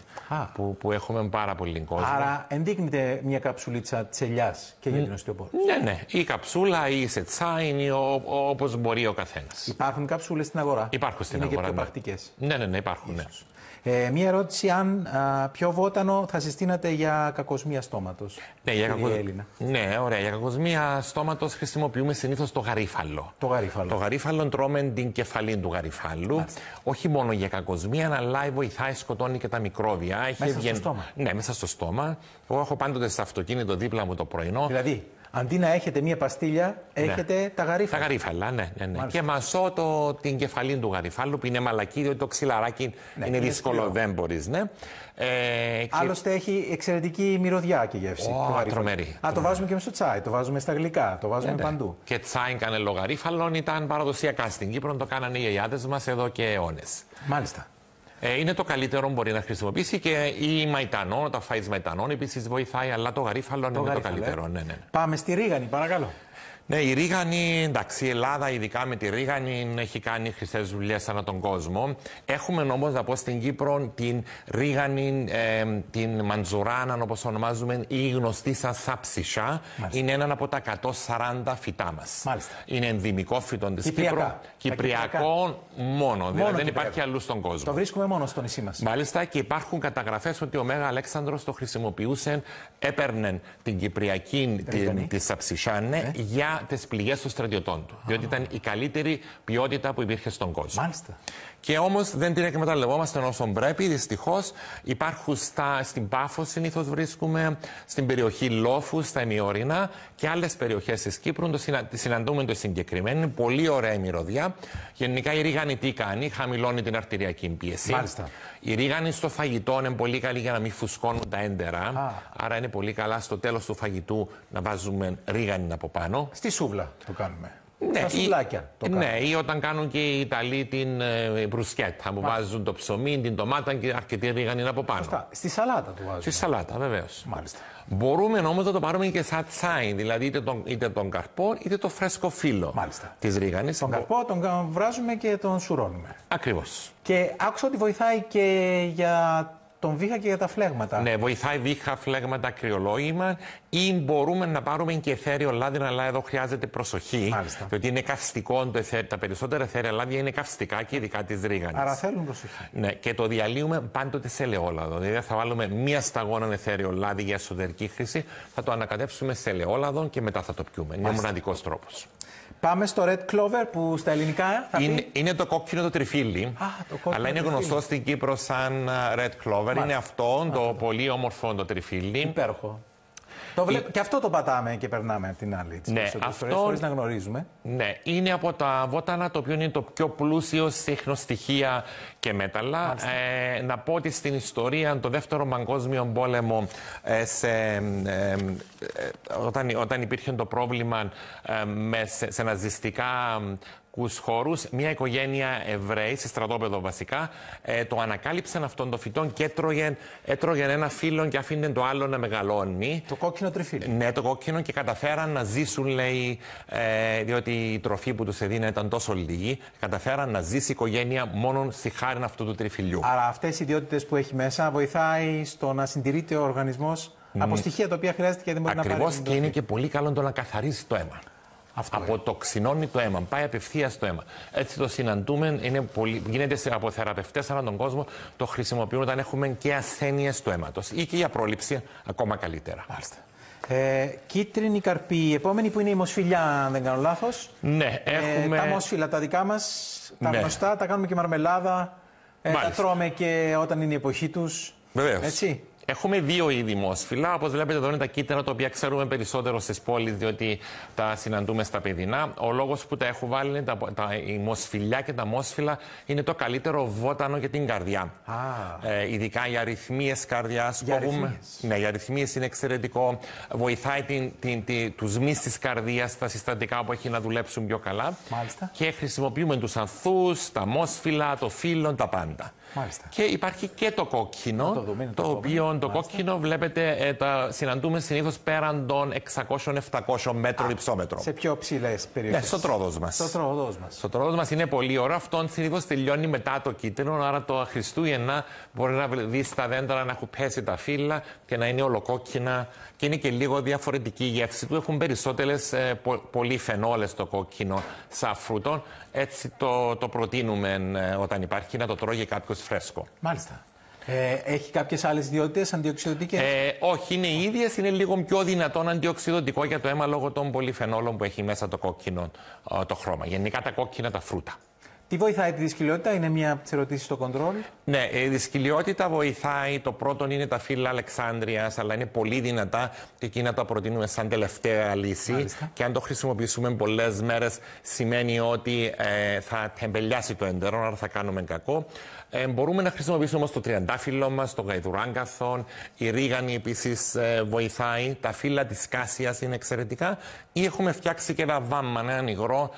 Που έχουμε πάρα πολύ κόσμο. Άρα ενδείκνυται μια καψουλίτσα της ελιάς και για την οστεοπόρωση. Ναι. Ή καψούλα ή σε τσάι, όπως μπορεί ο καθένας. Υπάρχουν καψούλες στην αγορά? Υπάρχουν στην αγορά. Είναι και πιο πρακτικές. Ναι, υπάρχουν. Ναι. Μία ερώτηση, αν ποιο βότανο θα συστήνατε για κακοσμία στόματος? Ναι, ωραία. Για κακοσμία στόματος χρησιμοποιούμε συνήθως το γαρίφαλο. Το γαρίφαλο τρώμε την κεφαλή του γαρίφαλου. Μάλιστα. Όχι μόνο για κακοσμία, αλλά βοηθάει, σκοτώνει και τα μικρόβια. Μέσα στο στόμα? Ναι, μέσα στο στόμα. Εγώ έχω πάντοτε στο αυτοκίνητο δίπλα μου το πρωινό. Δηλαδή, αντί να έχετε μία παστίλια, έχετε τα γαρίφαλα. Τα γαρίφαλα, ναι. Και μασώ την κεφαλή του γαρίφαλου, που είναι μαλακή, διότι το ξυλαράκι είναι δύσκολο, δεν μπορείς, ναι. Άλλωστε έχει εξαιρετική μυρωδιά και γεύση. Τρομερή. Το βάζουμε και στο τσάι, το βάζουμε στα γλυκά, το βάζουμε παντού. Και τσάι κανελογαρίφαλων ήταν παραδοσιακά στην Κύπρο, το κάνανε οι γιαγιάδες μας εδώ και αιώνες. Μάλιστα. Είναι το καλύτερο που μπορεί να χρησιμοποιήσει, και η μαϊτανό, όταν φάει μαϊτανό επίσης βοηθάει, αλλά το γαρίφαλο είναι το καλύτερο. Ναι. Πάμε στη ρίγανη, παρακαλώ. Ναι, η ρίγανη, εντάξει, η Ελλάδα ειδικά με τη ρίγανη έχει κάνει χρυσές δουλειές ανά τον κόσμο. Έχουμε όμως, να πω, στην Κύπρο την ρίγανη, την μαντζουράνα, όπως ονομάζουμε, ή γνωστή σαν σαψισά. Είναι ένα από τα 140 φυτά μας. Μάλιστα. Είναι ενδυμικό φυτό της Κύπρου. Κυπριακό μόνο, δηλαδή δεν υπάρχει αλλού στον κόσμο. Το βρίσκουμε μόνο στο νησί μας. Μάλιστα, και υπάρχουν καταγραφές ότι ο Μέγα Αλέξανδρος το χρησιμοποιούσε, έπαιρνε την κυπριακή τη σαψισά για για τις πληγές των στρατιωτών του. Διότι ήταν η καλύτερη ποιότητα που υπήρχε στον κόσμο. Μάλιστα. Και όμως δεν την εκμεταλλευόμαστε όσο πρέπει. Δυστυχώς υπάρχουν στην Πάφο, συνήθως βρίσκουμε, στην περιοχή Λόφου, στα ημιορεινά και άλλες περιοχές της Κύπρου. Συναντούμε το συγκεκριμένο. Είναι πολύ ωραία η μυρωδιά. Γενικά η ρίγανη τι κάνει, χαμηλώνει την αρτηριακή πίεση. Μάλιστα. Η ρίγανη στο φαγητό είναι πολύ καλή για να μην φουσκώνουν τα έντερα. Άρα είναι πολύ καλά στο τέλος του φαγητού να βάζουμε ρίγανη από πάνω. Στη σούβλα το κάνουμε. Ναι, στα σουβλάκια το κάνουμε. Ναι, ή όταν κάνουν και οι Ιταλοί την μπρουσκέτα που βάζουν το ψωμί, την ντομάτα και αρκετή ρίγανη από πάνω. Σωστά. Στη σαλάτα το βάζουμε. Στη σαλάτα, βεβαίως. Μάλιστα. Μπορούμε όμως να το πάρουμε και σαν τσάι, δηλαδή είτε τον καρπό είτε το φρέσκο φύλλο της ρίγανης. Τον καρπό τον βράζουμε και τον σουρώνουμε. Ακριβώς. Και άκουσα ότι βοηθάει και για τον βήχα και για τα φλέγματα. Ναι, βοηθάει βήχα, φλέγματα, κρυολόγημα ή μπορούμε να πάρουμε και εθέριο λάδι, αλλά εδώ χρειάζεται προσοχή. Μάλιστα. Διότι είναι καυστικό το εθέριο. Τα περισσότερα εθέρια λάδια είναι καυστικά και ειδικά της ρίγανης. Άρα θέλουν προσοχή. Ναι, και το διαλύουμε πάντοτε σε ελαιόλαδο. Δηλαδή θα βάλουμε μία σταγόνα εθέριο λάδι για εσωτερική χρήση, θα το ανακατεύσουμε σε ελαιόλαδο και μετά θα το πιούμε. Είναι ο μοναδικός τρόπος. Πάμε στο Red Clover που στα ελληνικά θα πει... Είναι το κόκκινο το τριφύλι, αλλά είναι γνωστό στην Κύπρο σαν Red Clover. Μάλιστα. Είναι αυτό το πολύ όμορφο το τριφύλι. Υπέροχο. Και αυτό το πατάμε και περνάμε από την άλλη. Ναι, αυτό χωρίς να γνωρίζουμε. Ναι, είναι από τα βότανα το οποίο είναι το πιο πλούσιο σε ιχνοστοιχεία και μέταλλα. Να πω ότι στην ιστορία, το Δεύτερο Παγκόσμιο Πόλεμο, όταν υπήρχε το πρόβλημα σε ναζιστικά χώρους, μια οικογένεια Εβραίοι, σε στρατόπεδο βασικά, το ανακάλυψαν αυτόν το φυτό και έτρωγεν ένα φύλλο και άφηνε το άλλο να μεγαλώνει. Το κόκκινο τριφύλλι. Ναι, το κόκκινο, και καταφέραν να ζήσουν, λέει, διότι η τροφή που τους έδινε ήταν τόσο λίγη, καταφέραν να ζήσει η οικογένεια μόνο στη χάρη αυτού του τριφυλιού. Άρα αυτές οι ιδιότητες που έχει μέσα βοηθάει στο να συντηρείται ο οργανισμός από στοιχεία τα οποία χρειάζεται και δεν μπορεί να πάρει. Ακριβώς, και είναι και πολύ καλό το να καθαρίσει το αίμα. Αποτοξινώνει το αίμα, πάει απευθείας στο αίμα. Έτσι το συναντούμε, γίνεται από θεραπευτές ανά τον κόσμο, το χρησιμοποιούν όταν έχουμε και ασθένειες του αίματος ή και για πρόληψη ακόμα καλύτερα. Μάλιστα. Κίτρινη καρπή, η επόμενη που είναι η μοσφιλιά, αν δεν κάνω λάθος. Ναι, έχουμε... Τα μόσφιλα τα δικά μας, τα γνωστά, τα κάνουμε και μαρμελάδα, τα τρώμε και όταν είναι η εποχή τους. Βεβαίως. Έτσι. Έχουμε δύο είδη μόσφυλα. Όπως βλέπετε, εδώ είναι τα κίτρινα, τα οποία ξέρουμε περισσότερο στις πόλεις, διότι τα συναντούμε στα παιδινά. Ο λόγος που τα έχω βάλει είναι η μοσφιλιά και τα μόσφυλα είναι το καλύτερο βότανο για την καρδιά. Ειδικά οι αρρυθμίες καρδιάς. Ναι, οι αρρυθμίες είναι εξαιρετικό. Βοηθάει τους μυς της καρδίας, τα συστατικά που έχει να δουλέψουν πιο καλά. Μάλιστα. Και χρησιμοποιούμε τους ανθούς, τα μόσφυλα, το φύλλο, τα πάντα. Μάλιστα. Και υπάρχει και το κόκκινο, το οποίο το κόκκινο, βλέπετε, τα συναντούμε συνήθως πέραν των 600-700 μέτρων υψόμετρο. Σε πιο ψηλές περιοχές. Ναι, στο τρόδος μας. Στο τρόδος μας είναι πολύ ωραίο. Αυτό συνήθως τελειώνει μετά το κίτρινο, άρα το Χριστούγεννα μπορεί να δει στα δέντρα να έχουν πέσει τα φύλλα και να είναι ολοκόκκινα, και είναι και λίγο διαφορετική η γεύση του. Έχουν περισσότερες πολυφενόλες το κόκκινο σαν φρούτο. Έτσι το προτείνουμε όταν υπάρχει να το τρώγει κάποιος φρέσκο. Μάλιστα. Έχει κάποιες άλλες ιδιότητες αντιοξυδοτικές? Όχι, είναι οι ίδιες. Είναι λίγο πιο δυνατόν αντιοξυδοτικό για το αίμα λόγω των πολυφενόλων που έχει μέσα το κόκκινο το χρώμα. Γενικά τα κόκκινα τα φρούτα. Τι βοηθάει τη δυσκολιότητα, είναι μία από τις ερωτήσεις στο κοντρόλ. Ναι, η δυσκολιότητα βοηθάει. Το πρώτο είναι τα φύλλα Αλεξάνδρειας, αλλά είναι πολύ δυνατά και εκείνα τα προτείνουμε σαν τελευταία λύση. Μάλιστα. Και αν το χρησιμοποιήσουμε πολλές μέρες, σημαίνει ότι θα τεμπελιάσει το εντερό, άρα θα κάνουμε κακό. Μπορούμε να χρησιμοποιήσουμε όμως το τριαντάφυλλο μας, το γαϊδουράγκαθον, η ρίγανη επίσης βοηθάει, τα φύλλα της κάσιας είναι εξαιρετικά, ή έχουμε φτιάξει και ένα βάμμα, έναν υγρό,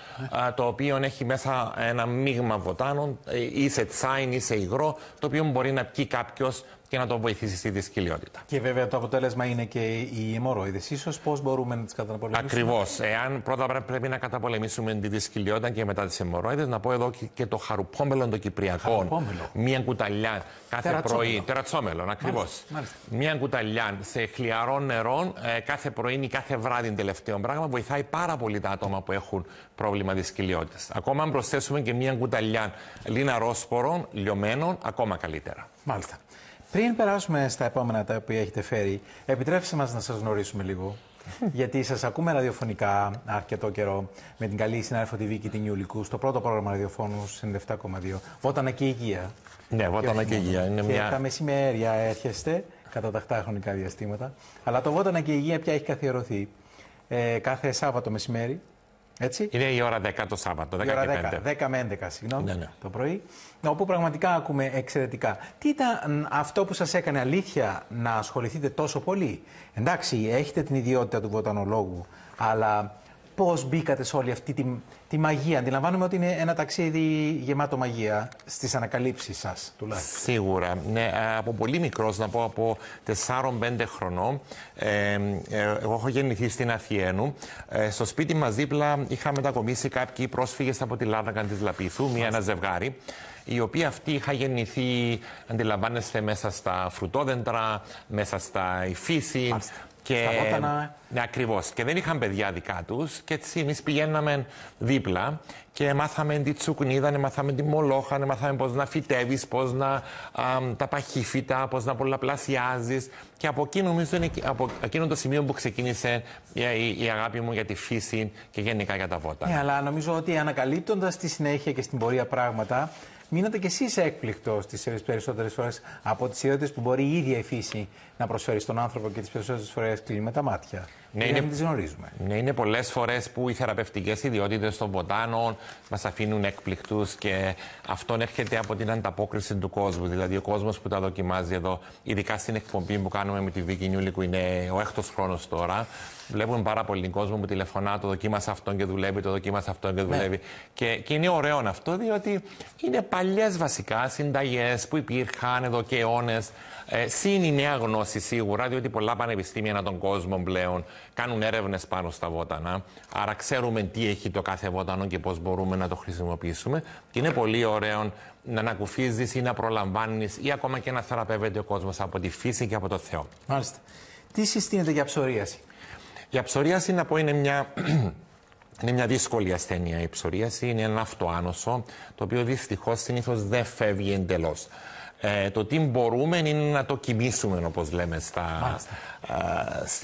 το οποίο έχει μέσα ένα μείγμα βοτάνων, ή σε τσάιν ή σε υγρό, το οποίο μπορεί να πιει κάποιος και να το βοηθήσει στη δυσκολιότητα. Και βέβαια το αποτέλεσμα είναι και οι αιμορροίδες. Ίσως πώς μπορούμε να τις καταπολεμήσουμε? Ακριβώς. Εάν πρώτα πρέπει να καταπολεμήσουμε τη δυσκολιότητα και μετά τις αιμορροίδες, να πω εδώ και το χαρουπόμελο των Κυπριακών. Μία κουταλιά κάθε πρωί. Τερατσόμελο, ακριβώς. Μία κουταλιά σε χλιαρό νερό κάθε πρωί ή κάθε βράδυ, τελευταίο πράγμα, βοηθάει πάρα πολύ τα άτομα που έχουν πρόβλημα δυσκολιότητας. Ακόμα αν προσθέσουμε και μία κουταλιά λιναρόσπορων, λιωμένων, ακόμα καλύτερα. Μάλιστα. Πριν περάσουμε στα επόμενα τα οποία έχετε φέρει, επιτρέψτε μας να σας γνωρίσουμε λίγο. Γιατί σας ακούμε ραδιοφωνικά αρκετό καιρό με την καλή συνάδελφο τη Βίκη την Ιουλικού στο πρώτο πρόγραμμα ραδιοφώνου 97,2. Βότανα και Υγεία. Ναι, Βότανα και Υγεία. Είναι και τα μεσημέρια έρχεστε κατά τακτά χρονικά διαστήματα. Αλλά το Βότανα και Υγεία πια έχει καθιερωθεί κάθε Σάββατο μεσημέρι. Έτσι. Είναι η ώρα 10 το Σάββατο, 10 η ώρα και 10 με 11, συγγνώμη, ναι. το πρωί, όπου πραγματικά ακούμε εξαιρετικά. Τι ήταν αυτό που σας έκανε αλήθεια να ασχοληθείτε τόσο πολύ? Εντάξει, έχετε την ιδιότητα του βοτανολόγου, αλλά πώς μπήκατε σε όλη αυτή τη μαγεία? Αντιλαμβάνομαι ότι είναι ένα ταξίδι γεμάτο μαγεία στις ανακαλύψεις σας, τουλάχιστον. Σίγουρα. Ναι, από πολύ μικρός, να πω από 4-5 χρονών, εγώ έχω γεννηθεί στην Αθιένου. Στο σπίτι μας δίπλα είχα μετακομίσει κάποιοι πρόσφυγες από τη Λάρνακα της Λαπίθου, ένα ζευγάρι, η οποία αυτή είχα γεννηθεί, αντιλαμβάνεστε, μέσα στα φρουτόδεντρα, μέσα στα φύση. Και... Ναι, ακριβώς. Και δεν είχαν παιδιά δικά τους. Και έτσι εμείς πηγαίναμε δίπλα και μάθαμε τη τσουκνίδα, μάθαμε τη μολόχα, μάθαμε πώς να φυτεύεις, πώς να τα παχύφυτα, πώς να πολλαπλασιάζεις. Και από εκεί νομίζω είναι από εκείνο το σημείο που ξεκίνησε η αγάπη μου για τη φύση και γενικά για τα βότανα. Ναι, αλλά νομίζω ότι ανακαλύπτοντας στη συνέχεια και στην πορεία πράγματα, μείνατε κι εσείς έκπληκτος τις περισσότερες φορές από τις ιδιότητες που μπορεί η ίδια η φύση να προσφέρει στον άνθρωπο και τις περισσότερες φορές κλείνουμε τα μάτια. Ναι, να μην τις γνωρίζουμε. Ναι, είναι πολλές φορές που οι θεραπευτικές ιδιότητες των βοτάνων μας αφήνουν έκπληκτους και αυτό έρχεται από την ανταπόκριση του κόσμου. Δηλαδή, ο κόσμος που τα δοκιμάζει εδώ, ειδικά στην εκπομπή που κάνουμε με τη Βίκη Νιούλικου, είναι ο 6ος χρόνος τώρα. Βλέπουμε πάρα πολύ κόσμο που τηλεφωνά, το δοκίμασα αυτόν και δουλεύει, το δοκίμασα αυτόν και δουλεύει. Ναι. Και είναι ωραίο αυτό, διότι είναι παλιές βασικά συνταγές που υπήρχαν εδώ και αιώνες. Συν η νέα γνώση σίγουρα, διότι πολλά πανεπιστήμια ανά τον κόσμο πλέον κάνουν έρευνες πάνω στα βότανα. Άρα ξέρουμε τι έχει το κάθε βότανο και πώς μπορούμε να το χρησιμοποιήσουμε. Και είναι πολύ ωραίο να ανακουφίζεις ή να προλαμβάνεις ή ακόμα και να θεραπεύεται ο κόσμος από τη φύση και από το Θεό. Μάλιστα. Τι συστήνεται για ψωρίαση? Η ψωρίαση, να πω, είναι μια δύσκολη ασθένεια. Η ψωρίαση είναι ένα αυτοάνωσο, το οποίο δυστυχώς συνήθως δεν φεύγει εντελώς. Το τι μπορούμε είναι να το κοιμήσουμε, όπως λέμε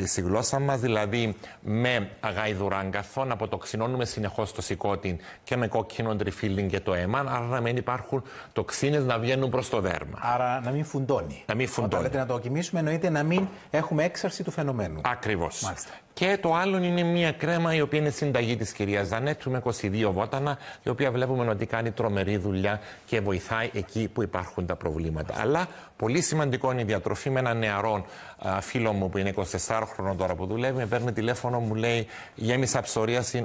στη γλώσσα μας, δηλαδή με αγαϊδουράγκαθο, να αποτοξινώνουμε συνεχώς το σηκώτη και με κόκκινο τριφύλιν και το αίμα, άρα να μην υπάρχουν τοξίνες να βγαίνουν προς το δέρμα. Άρα να μην φουντώνει. Να μην φουντώνει. Όταν λέτε να το κοιμήσουμε, εννοείται να μην έχουμε έξαρση του φαινομένου. Ακριβώς. Μάλιστα. Και το άλλο είναι μια κρέμα η οποία είναι συνταγή της κυρίας Ζανέτου με 22 βότανα, η οποία βλέπουμε ότι κάνει τρομερή δουλειά και βοηθάει εκεί που υπάρχουν τα προβλήματα. Αλλά πολύ σημαντικό είναι η διατροφή. Με έναν νεαρό φίλο μου που είναι 24 χρονών τώρα που δουλεύει, με παίρνει τηλέφωνο, μου λέει: γέμισα ψωρίαση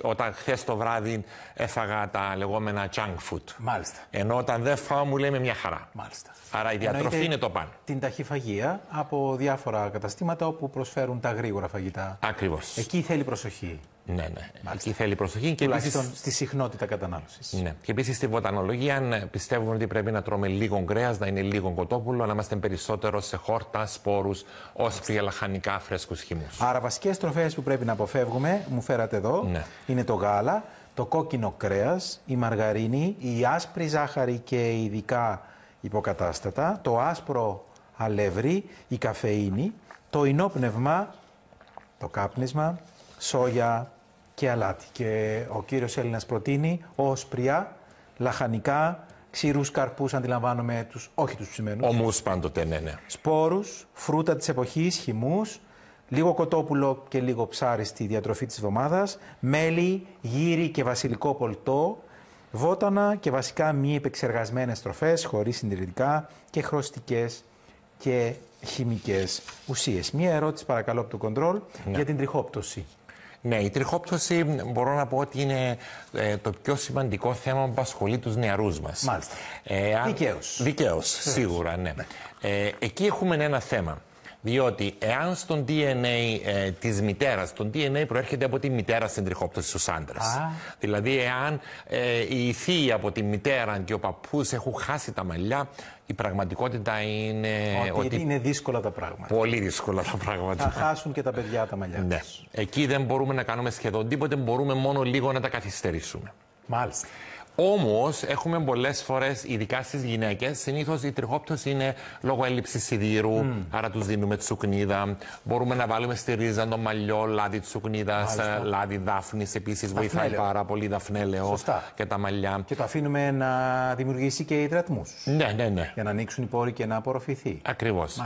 όταν χθες το βράδυ έφαγα τα λεγόμενα junk food. Μάλιστα. Ενώ όταν δεν φάω, μου λέει με μια χαρά. Μάλιστα. Άρα η διατροφή είναι το πάνω. Την ταχυφαγία από διάφορα καταστήματα όπου προσφέρουν τα γρήγορα φαγητά. Ακριβώς. Εκεί θέλει προσοχή. Ναι. Εκεί θέλει προσοχή. Και τουλάχιστον στη συχνότητα κατανάλωσης. Ναι. Και επίσης στη βοτανολογία πιστεύουμε ότι πρέπει να τρώμε λίγο κρέας, να είναι λίγο κοτόπουλο, να είμαστε περισσότερο σε χόρτα, σπόρους, όσπρια, λαχανικά, φρέσκους χυμούς. Άρα βασικές τροφές που πρέπει να αποφεύγουμε, μου φέρατε εδώ, είναι το γάλα, το κόκκινο κρέας, η μαργαρίνη, η άσπρη ζάχαρη και ειδικά υποκατάστατα, το άσπρο αλεύρι, η καφεΐνη, το ενόπνευμα, το κάπνισμα, σόγια και αλάτι. Και ο κύριος Έλληνας προτείνει όσπρια, λαχανικά, ξηρούς καρπούς, αντιλαμβάνομαι, όχι τους ψημένους. Ομούς πάντοτε, ναι. Σπόρους, φρούτα της εποχής, χυμούς, λίγο κοτόπουλο και λίγο ψάρι στη διατροφή της εβδομάδας, μέλι, γύρι και βασιλικό πολτό, βότανα και βασικά μη επεξεργασμένες τροφές, χωρίς συντηρητικά και χρωστικές και χημικές ουσίες. Μία ερώτηση παρακαλώ από το κοντρόλ για την τριχόπτωση. Ναι, η τριχόπτωση μπορώ να πω ότι είναι το πιο σημαντικό θέμα που απασχολεί τους νεαρούς μας. Μάλιστα. Δικαίως, σίγουρα, ναι. Εκεί έχουμε ένα θέμα. Διότι εάν στον DNA της μητέρας, το DNA προέρχεται από τη μητέρα στην τριχόπτωση στους άντρες. Δηλαδή, εάν η θεία από τη μητέρα και ο παππούς έχουν χάσει τα μαλλιά, η πραγματικότητα είναι ότι είναι δύσκολα τα πράγματα. Πολύ δύσκολα τα πράγματα. Θα χάσουν και τα παιδιά τα μαλλιά τους. Εκεί δεν μπορούμε να κάνουμε σχεδόν τίποτε, μπορούμε μόνο λίγο να τα καθυστερήσουμε. Μάλιστα. Όμως έχουμε πολλές φορές, ειδικά στις γυναίκες, συνήθως η τριχόπτωση είναι λόγω έλλειψης σιδήρου, άρα τους δίνουμε τσουκνίδα. Μπορούμε να βάλουμε στη ρίζα το μαλλιό, λάδι τσουκνίδας, λάδι δάφνης, επίσης βοηθάει πάρα πολύ, δαφνέλαιο και τα μαλλιά. Και το αφήνουμε να δημιουργήσει και υδρατμούς. Ναι. Για να ανοίξουν οι πόροι και να απορροφηθεί. Ακριβώς.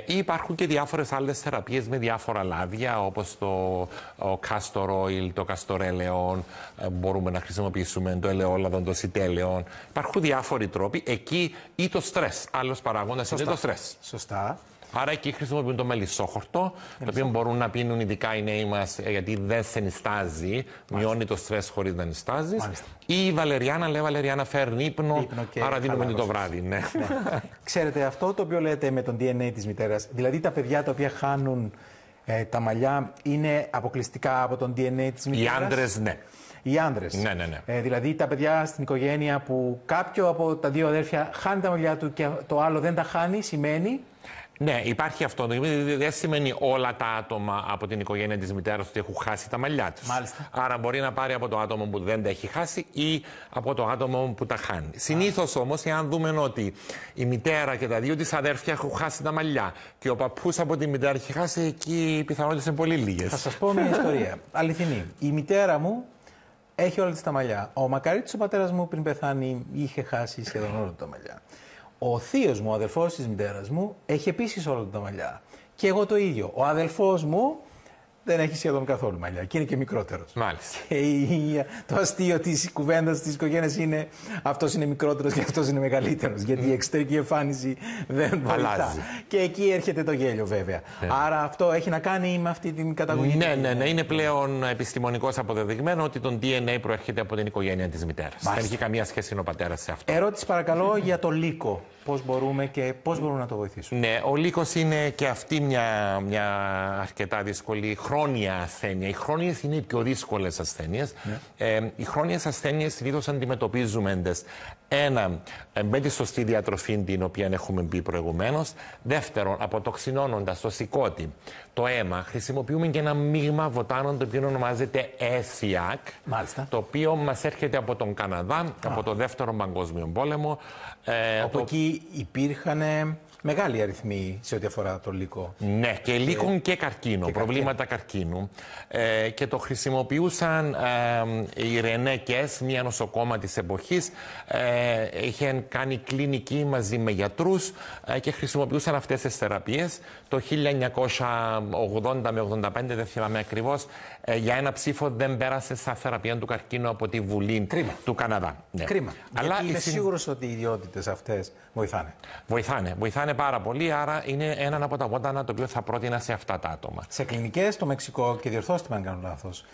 Υπάρχουν και διάφορες άλλες θεραπείες με διάφορα λάδια, όπως το castor oil, το καστορέλαιο, μπορούμε να χρησιμοποιήσουμε το ελαιόλαδο, το σιτέλαιο. Υπάρχουν διάφοροι τρόποι. Εκεί ή το στρες. Άλλος παράγοντας είναι το στρες. Σωστά. Άρα εκεί χρησιμοποιούν το μελισσόχορτο, το οποίο μπορούν να πίνουν ειδικά οι νέοι μας, γιατί δεν σε νηστάζει, μειώνει το στρες χωρίς να νηστάζεις. Ή η βαλεριάνα, λέει βαλεριάνα φέρνει ύπνο, άρα δίνουμε το βράδυ. Ναι. Ξέρετε, αυτό το οποίο λέτε με τον DNA της μητέρας, δηλαδή τα παιδιά τα οποία χάνουν τα μαλλιά είναι αποκλειστικά από τον DNA της μητέρας. Οι άντρες, ναι. Οι άντρες. Ναι. Δηλαδή τα παιδιά στην οικογένεια που κάποιο από τα δύο αδέρφια χάνει τα μαλλιά του και το άλλο δεν τα χάνει, σημαίνει. Ναι, υπάρχει αυτό. Δεν σημαίνει όλα τα άτομα από την οικογένεια της μητέρας ότι έχουν χάσει τα μαλλιά τους. Μάλιστα. Άρα μπορεί να πάρει από το άτομο που δεν τα έχει χάσει ή από το άτομο που τα χάνει. Συνήθως όμως, εάν δούμε ότι η μητέρα και τα δύο της αδέρφια έχουν χάσει τα μαλλιά και ο παππούς από τη μητέρα έχει χάσει, εκεί οι πιθανότητες είναι πολύ λίγες. Θα σας πω μια ιστορία. Αληθινή. Η μητέρα μου έχει όλα τα μαλλιά. Ο μακαρίτης ο πατέρας μου πριν πεθάνει είχε χάσει σχεδόν όλα τα μαλλιά. Ο θείος μου, ο αδελφός της μητέρας μου, έχει επίσης όλα τα μαλλιά. Και εγώ το ίδιο. Ο αδελφός μου δεν έχει σχεδόν καθόλου μαλλιά και είναι και μικρότερος. Μάλιστα. Και το αστείο της κουβέντας της οικογένειας είναι αυτός είναι μικρότερος και αυτός είναι μεγαλύτερος. Γιατί η εξωτερική εμφάνιση δεν βοηθά. Και εκεί έρχεται το γέλιο βέβαια. Άρα αυτό έχει να κάνει με αυτή την καταγωγή. Ναι. Είναι πλέον επιστημονικώς αποδεδειγμένο ότι το DNA προέρχεται από την οικογένεια της μητέρας. Δεν έχει καμία σχέση ο πατέρας σε αυτό. Ερώτηση παρακαλώ για το λύκο. Πώς μπορούμε να το βοηθήσουμε. Ναι, ο λύκος είναι και αυτή μια αρκετά δύσκολη χρόνια ασθένεια. Οι χρόνιες είναι οι πιο δύσκολες ασθένειες. Οι χρόνιες ασθένειες συνήθως αντιμετωπίζουμε ένα, με τη σωστή διατροφή την οποία έχουμε πει προηγουμένως. Δεύτερον, αποτοξινώνοντας το σηκώτη, το αίμα, χρησιμοποιούμε και ένα μείγμα βοτάνων το οποίο ονομάζεται ESIAC, το οποίο μας έρχεται από τον Καναδά, από το Δεύτερο Παγκόσμιο Πόλεμο. Όπου εκεί υπήρχαν μεγάλοι αριθμοί σε ό,τι αφορά το λύκο. Ναι, και λύκον και καρκίνο, προβλήματα καρκίνου. Και το χρησιμοποιούσαν οι Ρενέκες, μια νοσοκόμα της εποχής. Είχαν κάνει κλινική μαζί με γιατρούς και χρησιμοποιούσαν αυτές τις θεραπείες. Το 1980 με 85, δεν θυμάμαι ακριβώς, για ένα ψήφο δεν πέρασε στα θεραπεία του καρκίνου από τη Βουλή του Καναδά. Ναι. Κρίμα. Αλλά είμαι σίγουρος ότι οι ιδιότητες αυτές βοηθάνε. Βοηθάνε πάρα πολύ, άρα είναι ένα από τα βότανα το οποίο θα πρότεινα σε αυτά τα άτομα. Σε κλινικές στο Μεξικό, και διορθώστε με αν κάνω λάθος,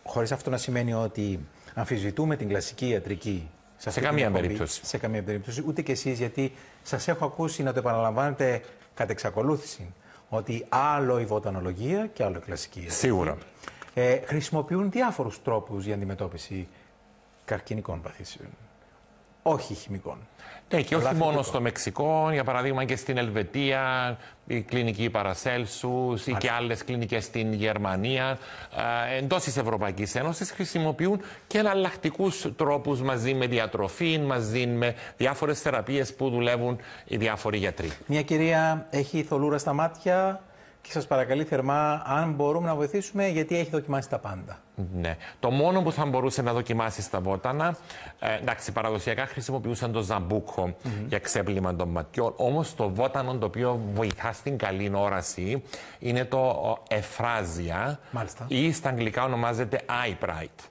χωρίς αυτό να σημαίνει ότι αμφισβητούμε την κλασική ιατρική. Σε καμία περίπτωση. Σε καμία περίπτωση. Ούτε κι εσείς, γιατί σας έχω ακούσει να το επαναλαμβάνετε κατ' εξακολούθηση. Ότι άλλο η βοτανολογία και άλλο η κλασική ιατρική. Σίγουρα. Χρησιμοποιούν διάφορους τρόπους για αντιμετώπιση καρκινικών παθήσεων. Όχι χημικών. Ναι, και όχι μόνο στο Μεξικό, για παράδειγμα και στην Ελβετία, η κλινική Παρασέλσους ή και άλλες κλινικές στην Γερμανία. Εντός της Ευρωπαϊκής Ένωσης χρησιμοποιούν και εναλλακτικούς τρόπους μαζί με διατροφή, μαζί με διάφορες θεραπείες που δουλεύουν οι διάφοροι γιατροί. Μια κυρία έχει θολούρα στα μάτια και σας παρακαλεί θερμά αν μπορούμε να βοηθήσουμε, γιατί έχει δοκιμάσει τα πάντα. Ναι. Το μόνο που θα μπορούσε να δοκιμάσει στα βότανα, εντάξει, παραδοσιακά χρησιμοποιούσαν το ζαμπούκο για ξέπλυμα των ματιών, όμως το βότανο το οποίο βοηθά στην καλή όραση είναι το εφράζια ή στα αγγλικά ονομάζεται eye bright.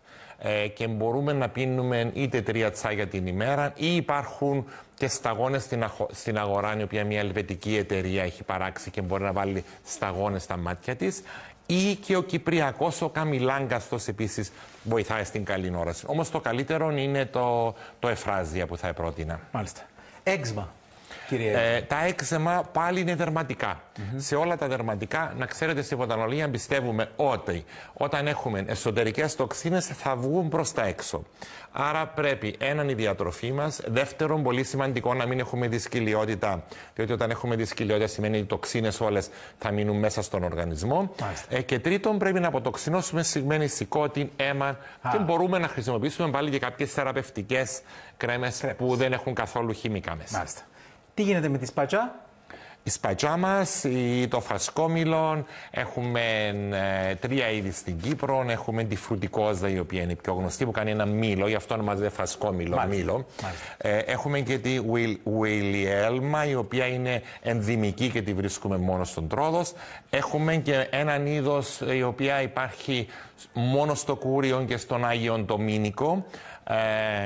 Και μπορούμε να πίνουμε είτε 3 τσάγια την ημέρα ή υπάρχουν και σταγόνες στην αγορά, η οποία μια ελβετική εταιρεία έχει παράξει και μπορεί να βάλει σταγόνες στα μάτια της. Ή και ο Κυπριακός, ο Καμιλάγκαστος επίσης βοηθάει στην καλή όραση. Όμως το καλύτερο είναι το εφράζια που θα πρότεινα. Μάλιστα. Έξμα. Τα έξεμα πάλι είναι δερματικά. Σε όλα τα δερματικά, να ξέρετε, στη βοτανολογία πιστεύουμε ότι όταν έχουμε εσωτερικές τοξίνες θα βγουν προς τα έξω. Άρα πρέπει έναν η διατροφή μας. Δεύτερον, πολύ σημαντικό να μην έχουμε δυσκολιότητα, διότι όταν έχουμε δυσκολιότητα σημαίνει ότι οι τοξίνες όλες θα μείνουν μέσα στον οργανισμό. Και τρίτον, πρέπει να αποτοξινώσουμε συγκεκριμένη σηκώτη, αίμα και μπορούμε να χρησιμοποιήσουμε πάλι και κάποιες θεραπευτικές κρέμες που δεν έχουν καθόλου χημικά μέσα. Μάλιστα. Τι γίνεται με τη σπατζά? Η σπατζά μας, το φασκόμηλο, έχουμε 3 είδη στην Κύπρο. Έχουμε τη φρουτικόζα, η οποία είναι η πιο γνωστή, που κάνει ένα μήλο, γι' αυτό ονομάζεται φασκόμηλο, μήλο. Έχουμε και τη Willielma, η οποία είναι ενδυμική και τη βρίσκουμε μόνο στον Τρόδος. Έχουμε και έναν είδος η οποία υπάρχει μόνο στο Κούριο και στον Άγιον Ντομήνικο.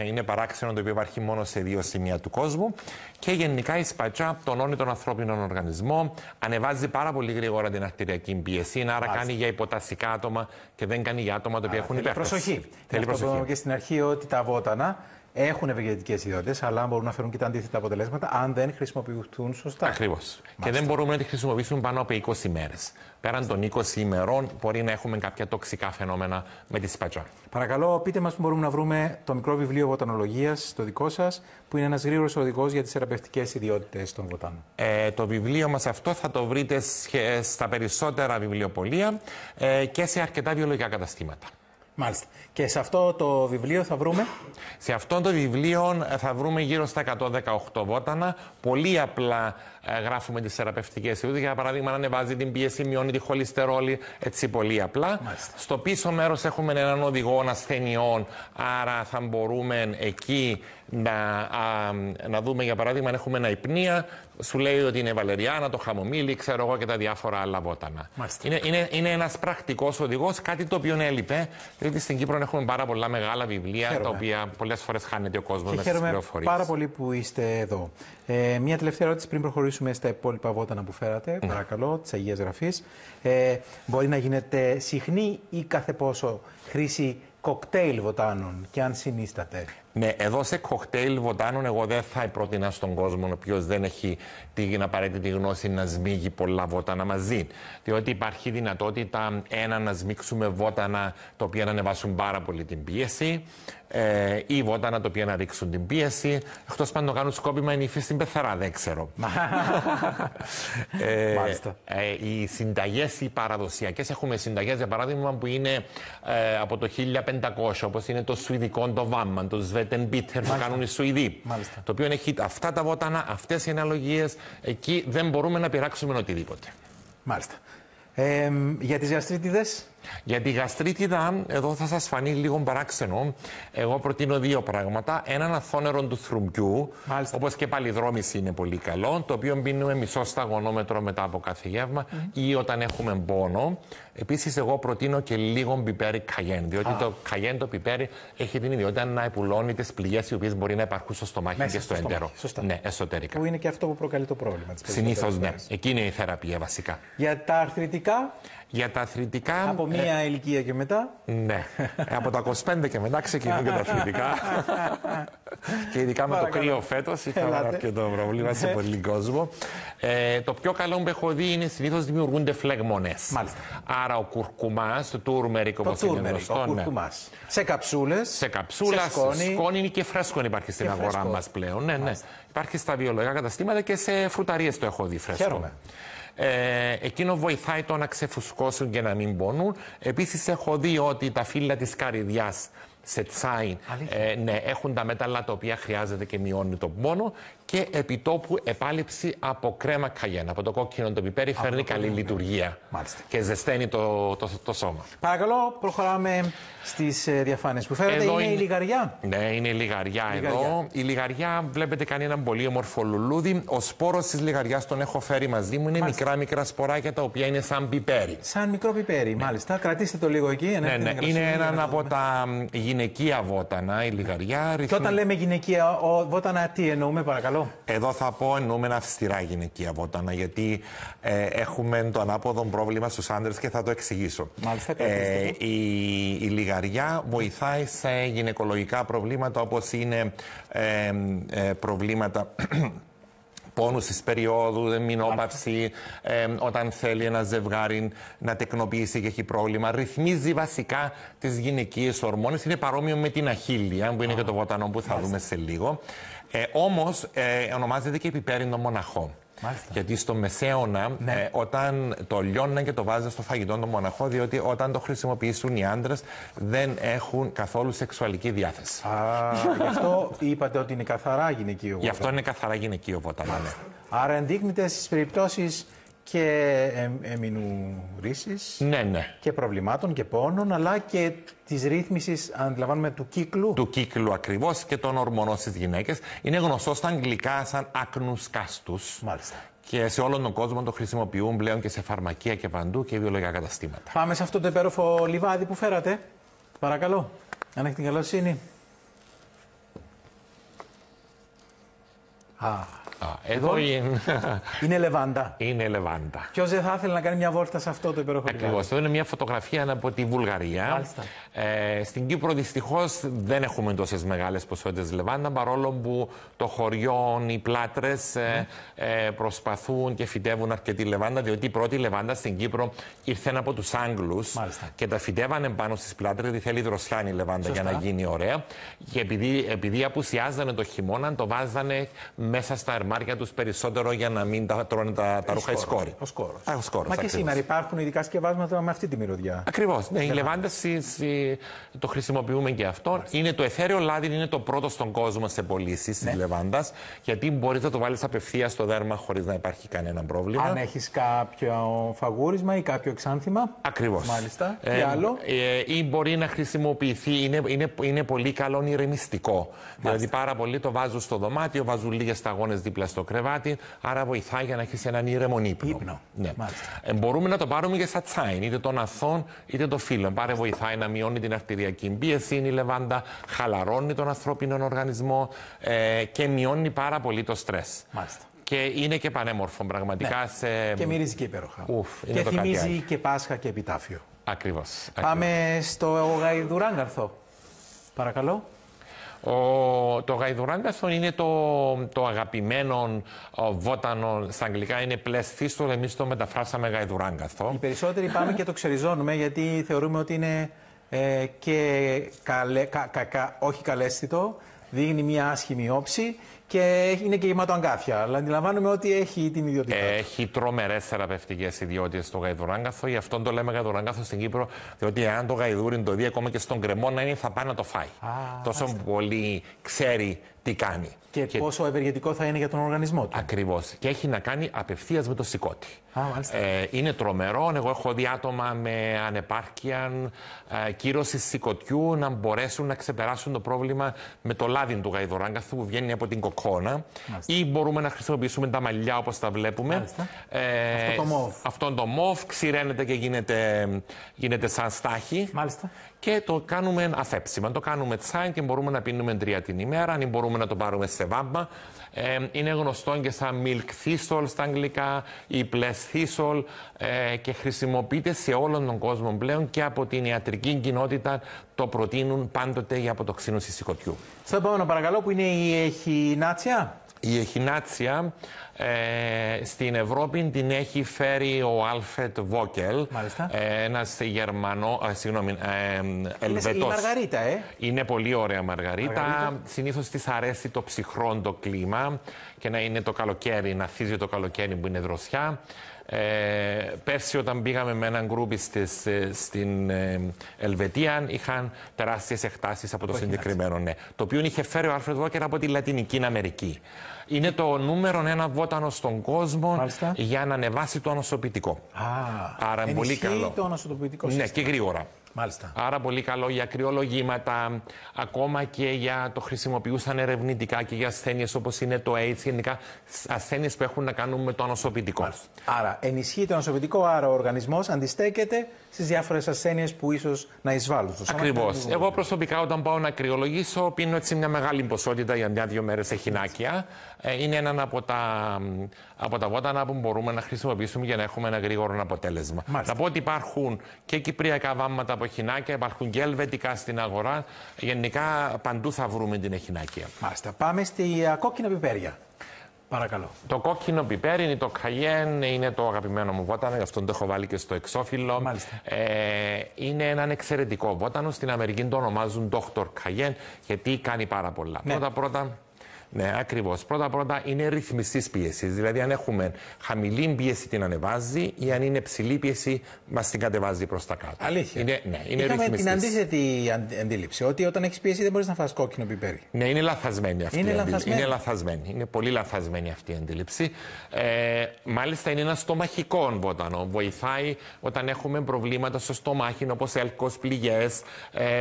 Είναι παράξενο, το οποίο υπάρχει μόνο σε 2 σημεία του κόσμου. Και γενικά η σπατζά τονώνει τον ανθρώπινο οργανισμό, ανεβάζει πάρα πολύ γρήγορα την αρτηριακή πίεση, άρα κάνει για υποτασικά άτομα και δεν κάνει για άτομα τα οποία έχουν υπέρταση. Προσοχή. Θέλει προσοχή. Είπαμε και στην αρχή ότι τα βότανα έχουν ευεργετικές ιδιότητες, αλλά μπορούν να φέρουν και τα αντίθετα αποτελέσματα αν δεν χρησιμοποιηθούν σωστά. Ακριβώς. Και δεν μπορούμε να τη χρησιμοποιήσουμε πάνω από 20 ημέρες. Πέραν των 20 ημερών μπορεί να έχουμε κάποια τοξικά φαινόμενα με τη σπατζά. Παρακαλώ, πείτε μας που μπορούμε να βρούμε το μικρό βιβλίο βοτανολογίας, το δικό σας, που είναι ένας γρήγορος οδηγός για τις θεραπευτικές ιδιότητες των βοτάνων. Το βιβλίο μας αυτό θα το βρείτε στα περισσότερα βιβλιοπωλεία και σε αρκετά βιολογικά καταστήματα. Μάλιστα. Και σε αυτό το βιβλίο θα βρούμε? Σε αυτό το βιβλίο θα βρούμε γύρω στα 118 βότανα. Πολύ απλά γράφουμε τις θεραπευτικές ιδιότητες. Για παράδειγμα, ανεβάζει την πίεση, μειώνει τη χολυστερόλη, έτσι πολύ απλά. Μάλιστα. Στο πίσω μέρος έχουμε έναν οδηγό ασθενειών, άρα θα μπορούμε εκεί να δούμε, για παράδειγμα, αν έχουμε ένα υπνία, σου λέει ότι είναι βαλεριάνα, το χαμομήλι, ξέρω εγώ, και τα διάφορα άλλα βότανα. Είναι ένας πρακτικός οδηγός, κάτι το οποίο έλειπε, διότι στην Κύπρο έχουμε πάρα πολλά μεγάλα βιβλία, τα οποία πολλές φορές χάνεται ο κόσμος μέσα στις πληροφορίες. Πάρα πολύ που είστε εδώ. Μία τελευταία ερώτηση πριν προχωρήσουμε στα υπόλοιπα βότανα που φέρατε, παρακαλώ, της Αγίας Γραφής. Μπορεί να γίνεται συχνή ή κάθε πόσο χρήση κοκτέιλ βοτάνων, και αν συνίσταται? Ναι, εδώ σε κοκτέιλ βοτάνων εγώ δεν θα πρότεινα στον κόσμο ο οποίος δεν έχει την απαραίτητη γνώση να σμίγει πολλά βότανα μαζί. Διότι υπάρχει δυνατότητα να σμίξουμε βότανα τα οποία να ανεβάσουν πάρα πολύ την πίεση ή βότανα τα οποία να ρίξουν την πίεση. Εκτός πάντων κάνουν σκόπιμα η νύφη στην πεθερά, δεν ξέρω. Οι συνταγές οι παραδοσιακές, έχουμε συνταγές για παράδειγμα που είναι από το 1500, όπως είναι το σουηδικό το βάμμα, το Σβέτενμπίτερ που κάνουν οι Σουηδοί. Το οποίο έχει αυτά τα βότανα, αυτές οι αναλογίες, εκεί δεν μπορούμε να πειράξουμε οτιδήποτε. Μάλιστα. Για τις γαστρίτιδες? Για τη γαστρίτιδα, εδώ θα σας φανεί λίγο παράξενο. Εγώ προτείνω 2 πράγματα. Έναν αθώνερο του θρουμπιού, όπως και παλιδρόμηση είναι πολύ καλό, το οποίο πίνουμε μισό σταγονόμετρο μετά από κάθε γεύμα ή όταν έχουμε πόνο. Επίσης, εγώ προτείνω και λίγο πιπέρι καγέν, διότι το καγέν, το πιπέρι, έχει την ιδιότητα να επουλώνει τις πληγές οι οποίες μπορεί να υπάρχουν στο στομάχι και στο έντερο. Ναι, εσωτερικά. Που είναι και αυτό που προκαλεί το πρόβλημα. Συνήθως, ναι. Εκεί είναι η θεραπεία βασικά. Για τα αρθριτικά? Για τα αθλητικά. Από μία ηλικία και μετά. Ναι. Από τα 25 και μετά ξεκινούν και τα αθλητικά. Και ειδικά με το κρύο φέτος είχαμε αρκετό πρόβλημα σε πολύ κόσμο. Το πιο καλό που έχω δει είναι συνήθως δημιουργούνται φλεγμονές. Μάλιστα. Άρα ο κουρκουμάς, το τούρμερικ όπως είναι γνωστό. Σε καψούλες. Σε καψούλα, σκόνη και φρέσκο υπάρχει στην αγορά μας πλέον. Ναι, ναι. Υπάρχει στα βιολογικά καταστήματα και σε φρουταρίες το έχω δει φρέσκο. Χαίρομαι. Εκείνο βοηθάει το να ξεφουσκώσουν και να μην πονούν. Επίσης έχω δει ότι τα φύλλα της καρυδιάς σε τσάι ναι, έχουν τα μέταλλα τα οποία χρειάζεται και μειώνει τον πόνο, και επιτόπου επάλυψη από κρέμα καγέν. Από το κόκκινο το πιπέρι φέρνει καλή λειτουργία. Μάλιστα. Και ζεσταίνει το σώμα. Παρακαλώ, προχωράμε στις διαφάνειες που φέρετε. Είναι η λιγαριά. Ναι, είναι η λιγαριά εδώ. Η λιγαριά, βλέπετε, κάνει έναν πολύ όμορφο λουλούδι. Ο σπόρος της λιγαριάς τον έχω φέρει μαζί μου. Είναι μικρά σποράκια τα οποία είναι σαν πιπέρι. Σαν μικρό πιπέρι, μάλιστα. Κρατήστε το λίγο εκεί. Ναι. Είναι έναν από τα γυναικεία βότανα, η λιγαριά. Και όταν λέμε γυναικεία βότανα, τι εννοούμε, παρακαλώ? Εδώ θα πω εννοούμε αυστηρά γυναικεία βότανα, γιατί έχουμε το ανάποδο πρόβλημα στους άντρες και θα το εξηγήσω. Μάλιστα, η λιγαριά βοηθάει σε γυναικολογικά προβλήματα, όπως είναι προβλήματα πόνους της περίοδου, μηνόπαυση, όταν θέλει ένα ζευγάρι να τεκνοποιήσει και έχει πρόβλημα. Ρυθμίζει βασικά τις γυναικείες ορμόνες. Είναι παρόμοιο με την αχίλια, που είναι και το βότανο που θα δούμε σε λίγο. Όμως ονομάζεται και πιπέρινο μοναχό. Μάλιστα. Γιατί στο Μεσαίωνα, όταν το λιώναν και το βάζαν στο φαγητό το μοναχό, διότι όταν το χρησιμοποιήσουν οι άντρες δεν έχουν καθόλου σεξουαλική διάθεση. Γι' αυτό είπατε ότι είναι καθαρά γυναικείο βότανο. Γι' αυτό είναι καθαρά γυναικείο βότανο. Ναι. Άρα ενδείκνυται στις περιπτώσεις και εμεινού ρύσης και προβλημάτων και πόνων, αλλά και της ρύθμισης, αντιλαμβάνουμε, του κύκλου. Του κύκλου ακριβώς και των ορμονών στις γυναίκες. Είναι γνωστό στα αγγλικά σαν άκνους κάστους. Μάλιστα. Και σε όλον τον κόσμο το χρησιμοποιούν πλέον και σε φαρμακεία και παντού και βιολογικά καταστήματα. Πάμε σε αυτό το υπέροχο λιβάδι που φέρατε. Παρακαλώ, αν έχετε την καλοσύνη. Εδώ είναι λεβάντα. Είναι λεβάντα. Ποιος δεν θα ήθελε να κάνει μια βόλτα σε αυτό το υπέροχο λιβάδι? Ακριβώς. Εδώ είναι μια φωτογραφία από τη Βουλγαρία. Στην Κύπρο δυστυχώς δεν έχουμε τόσες μεγάλες ποσότητες λεβάντα, παρόλο που το χωριό, οι Πλάτρες προσπαθούν και φυτεύουν αρκετή λεβάντα, διότι η πρώτη λεβάντα στην Κύπρο ήρθε από τους Άγγλους και τα φυτεύανε πάνω στις Πλάτρες, γιατί θέλει δροσιάνη λεβάντα για να γίνει ωραία. Και επειδή απουσιάζανε το χειμώνα, το βάζανε μέσα στα αρμάρια τους περισσότερο για να μην τα τρώνε τα ρούχα οι σκόροι. Ο σκόρος. Μα και ακριβώς. Σήμερα υπάρχουν ειδικά σκευάσματα με αυτή τη μυρωδιά. Ακριβώς. Ναι, οι λεβάντες το χρησιμοποιούμε και αυτό. Είναι το εθέριο λάδι, είναι το πρώτο στον κόσμο σε πωλήσεις της λεβάντας, γιατί μπορείς να το βάλεις απευθείας στο δέρμα χωρίς να υπάρχει κανένα πρόβλημα. Αν έχεις κάποιο φαγούρισμα ή κάποιο εξάνθημα. Ακριβώς. Μάλιστα. Τι άλλο? Ή μπορεί να χρησιμοποιηθεί, είναι πολύ καλό ηρεμιστικό. Δηλαδή πάρα πολλοί το βάζουν στο δωμάτιο, βάζουν λίγες σταγόνες δίπλα στο κρεβάτι, άρα βοηθάει για να έχεις έναν ήρεμον ύπνο. Ναι. Μπορούμε να το πάρουμε και σαν τσάιν, είτε των αθών είτε των φύλων. Πάρε βοηθάει να μειώνει την αρτηριακή πίεση, η λεβάντα χαλαρώνει τον ανθρώπινο οργανισμό και μειώνει πάρα πολύ το στρες. Μάλιστα. Και είναι και πανέμορφο πραγματικά. Και μυρίζει και υπέροχα. Και θυμίζει και Πάσχα και επιτάφιο. Ακριβώς. Πάμε στο γαϊδουράγκαρθο. Παρακαλώ. Το γαϊδουράγκαρθο είναι το αγαπημένο βότανο. Στα αγγλικά είναι πλεσθίστολ, εμείς το μεταφράσαμε γαϊδουράγκαρθο. Οι περισσότεροι πάμε και το ξεριζώνουμε, γιατί θεωρούμε ότι είναι όχι καλέσθητο, δείχνει μια άσχημη όψη και είναι και γεμάτο αγκάθια. Αλλά αντιλαμβάνομαι ότι έχει την ιδιότητα. Έχει τρομερές θεραπευτικές ιδιότητες το γαϊδουράγκαρθο. Γι' αυτό το λέμε γαϊδουράγκαρθο στην Κύπρο, διότι αν το γαϊδούριν το δει ακόμα και στον κρεμό να είναι, θα πάει να το φάει. Τόσο πολύ ξέρει τι κάνει. Και πόσο ευεργετικό θα είναι για τον οργανισμό του. Ακριβώς. Και έχει να κάνει απευθείας με το σηκώτη. Είναι τρομερό. Εγώ έχω δει άτομα με ανεπάρκεια κύρωση σηκωτιού να μπορέσουν να ξεπεράσουν το πρόβλημα με το λάδι του γαϊδουράγκαρθου που βγαίνει από την κοκόνα. Ή μπορούμε να χρησιμοποιήσουμε τα μαλλιά όπως τα βλέπουμε. Αυτό το μόβ. Αυτό το μόβ ξηραίνεται και γίνεται σαν στάχη. Και το κάνουμε αφέψιμα. Το κάνουμε τσάιν και μπορούμε να πίνουμε 3 την ημέρα, ή μπορούμε να το πάρουμε σε βάμπα. Είναι γνωστό και σαν milk thistle στα αγγλικά ή blessed thistle και χρησιμοποιείται σε όλον τον κόσμο πλέον, και από την ιατρική κοινότητα το προτείνουν πάντοτε για αποτοξίνωση σηκωτιού. Στο επόμενο παρακαλώ, που είναι η εχινάτσια. Η εχινάτσια στην Ευρώπη την έχει φέρει ο Άλφρεντ Βόκελ, ένας Ελβετός. Είναι η μαργαρίτα, Είναι πολύ ωραία μαργαρίτα. Συνήθως της αρέσει το ψυχρό το κλίμα και να είναι το καλοκαίρι, να θύζει το καλοκαίρι που είναι δροσιά. Πέρσι όταν πήγαμε με έναν γκρούπι στην Ελβετία, είχαν τεράστιες εκτάσεις από το συγκεκριμένο, το οποίο είχε φέρει ο Άλφρεντ Βόκελ από τη Λατινική Αμερική. Είναι το νούμερο 1 βότανο στον κόσμο για να ανεβάσει το ανοσοποιητικό. Άρα πολύ καλό. Το ανοσοποιητικό και γρήγορα. Μάλιστα. Άρα πολύ καλό για κρυολογήματα, ακόμα και για το χρησιμοποιούσαν ερευνητικά και για ασθένειες όπως είναι το AIDS, γενικά ασθένειες που έχουν να κάνουν με το ανοσοποιητικό. Άρα ενισχύει το ανοσοποιητικό, άρα ο οργανισμός αντιστέκεται στις διάφορες ασθένειες που ίσως να εισβάλλουν στο σώμα. Ακριβώς. Εγώ προσωπικά όταν πάω να κρυολογήσω πίνω έτσι μια μεγάλη ποσότητα για 1-2 μέρες εχινάκια. Είναι ένα από τα βότανα που μπορούμε να χρησιμοποιήσουμε για να έχουμε ένα γρήγορο αποτέλεσμα. Να πω ότι υπάρχουν και κυπριακά βάμματα από εχινάκια, υπάρχουν και ελβετικά στην αγορά. Γενικά παντού θα βρούμε την εχινάκια. Μάλιστα. Πάμε στη κόκκινα πιπέρια. Παρακαλώ. Το κόκκινο πιπέρι, το καγιέν, είναι το αγαπημένο μου βότανο, γι' αυτό το έχω βάλει και στο εξώφυλλο. Είναι έναν εξαιρετικό βότανο. Στην Αμερική το ονομάζουν Dr. Cayenne, γιατί κάνει πάρα πολλά. Ναι. Πρώτα-πρώτα. Ναι, ακριβώς. Πρώτα-πρώτα είναι ρυθμιστής πίεσης. Δηλαδή, αν έχουμε χαμηλή πίεση, την ανεβάζει, ή αν είναι ψηλή πίεση, μας την κατεβάζει προς τα κάτω. Αλήθεια. Είναι Είχαμε ρυθμιστής. την αντίθετη αντίληψη, ότι όταν έχεις πίεση δεν μπορείς να φας κόκκινο πιπέρι. Ναι, είναι λαθασμένη αυτή Είναι η αντίληψη. λαθασμένη. Είναι λαθασμένη. Είναι πολύ λαθασμένη αυτή η αντίληψη. Μάλιστα, είναι ένα στομαχικό βότανο. Βοηθάει όταν έχουμε προβλήματα στο στομάχι, όπως έλκος, πληγές.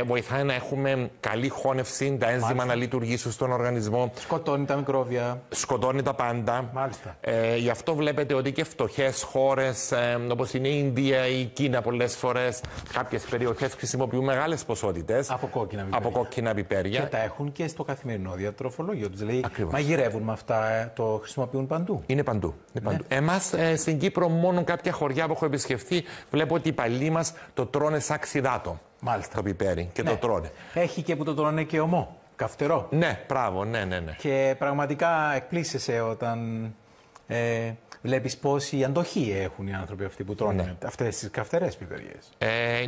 Βοηθάει να έχουμε καλή χώνευση, τα ένζημα να λειτουργήσουν στον οργανισμό. Σκοτώνει τα μικρόβια. Σκοτώνει τα πάντα. Μάλιστα. Γι' αυτό βλέπετε ότι και φτωχές χώρες όπως είναι η Ινδία ή η Κίνα πολλές φορές, κάποιες περιοχές χρησιμοποιούν μεγάλες ποσότητες από κόκκινα πιπέρια. Και τα έχουν και στο καθημερινό διατροφολόγιο τους. Δηλαδή, Ακριβώς. μαγειρεύουν με αυτά, το χρησιμοποιούν παντού. Είναι παντού. Εμάς στην Κύπρο, μόνο κάποια χωριά που έχω επισκεφθεί, βλέπω ότι οι παλιοί μας το τρώνε σαν ξιδάτο. Μάλιστα. Το πιπέρι και το τρώνε. Έχει και που το τρώνε και ομό. Καυτερό. Ναι, μπράβο, ναι. Και πραγματικά εκπλήσεσαι όταν βλέπεις πόση αντοχή έχουν οι άνθρωποι αυτοί που τρώνε αυτές τις καυτερές πιπεριές.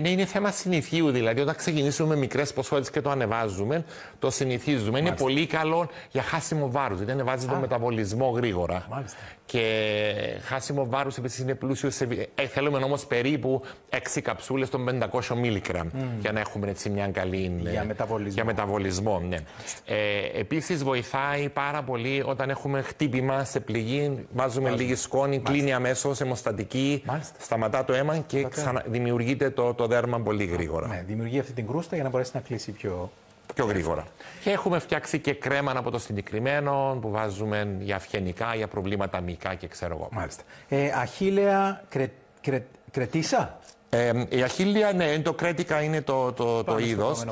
Ναι, είναι θέμα συνηθίου. Δηλαδή, όταν ξεκινήσουμε με μικρές ποσότητες και το ανεβάζουμε, το συνηθίζουμε. Είναι πολύ καλό για χάσιμο βάρους. Δηλαδή, ανεβάζει τον μεταβολισμό γρήγορα. Μάλιστα. Και χάσιμο βάρους επίσης είναι πλούσιο σε. Θέλουμε όμως περίπου 6 καψούλες των 500 μιλιγκράμμ για να έχουμε έτσι μια καλή. Για μεταβολισμό. Ναι. Επίσης, βοηθάει πάρα πολύ όταν έχουμε χτύπημα σε πληγή. Βάζουμε λίγη σκόνη, κλείνει αμέσως, αιμοστατική, σταματά το αίμα και δημιουργείται το δέρμα πολύ γρήγορα. Ναι, δημιουργεί αυτή την κρούστα για να μπορέσει να κλείσει πιο γρήγορα. Και έχουμε φτιάξει και κρέμα από το συγκεκριμένο που βάζουμε για αυγενικά, για προβλήματα μυϊκά και ξέρω εγώ. Μάλιστα. Αχίλλεα κρετίσα. Η αχίλλεια, ναι, το κρέτικα είναι το είδος.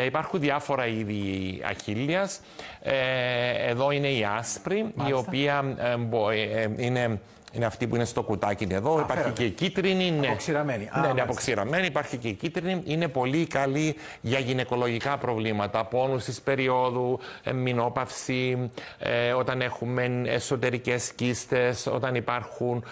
Υπάρχουν διάφορα είδη αχίλλειας. Εδώ είναι η άσπρη, η οποία είναι αυτή που είναι στο κουτάκι εδώ. Υπάρχει και η κίτρινη. Ναι. Αποξηραμένη. Ναι, αποξηραμένη. Υπάρχει και η κίτρινη. Είναι πολύ καλή για γυναικολογικά προβλήματα. Πόνους της περίοδου, μηνόπαυση, όταν έχουμε εσωτερικές κίστες, όταν υπάρχουν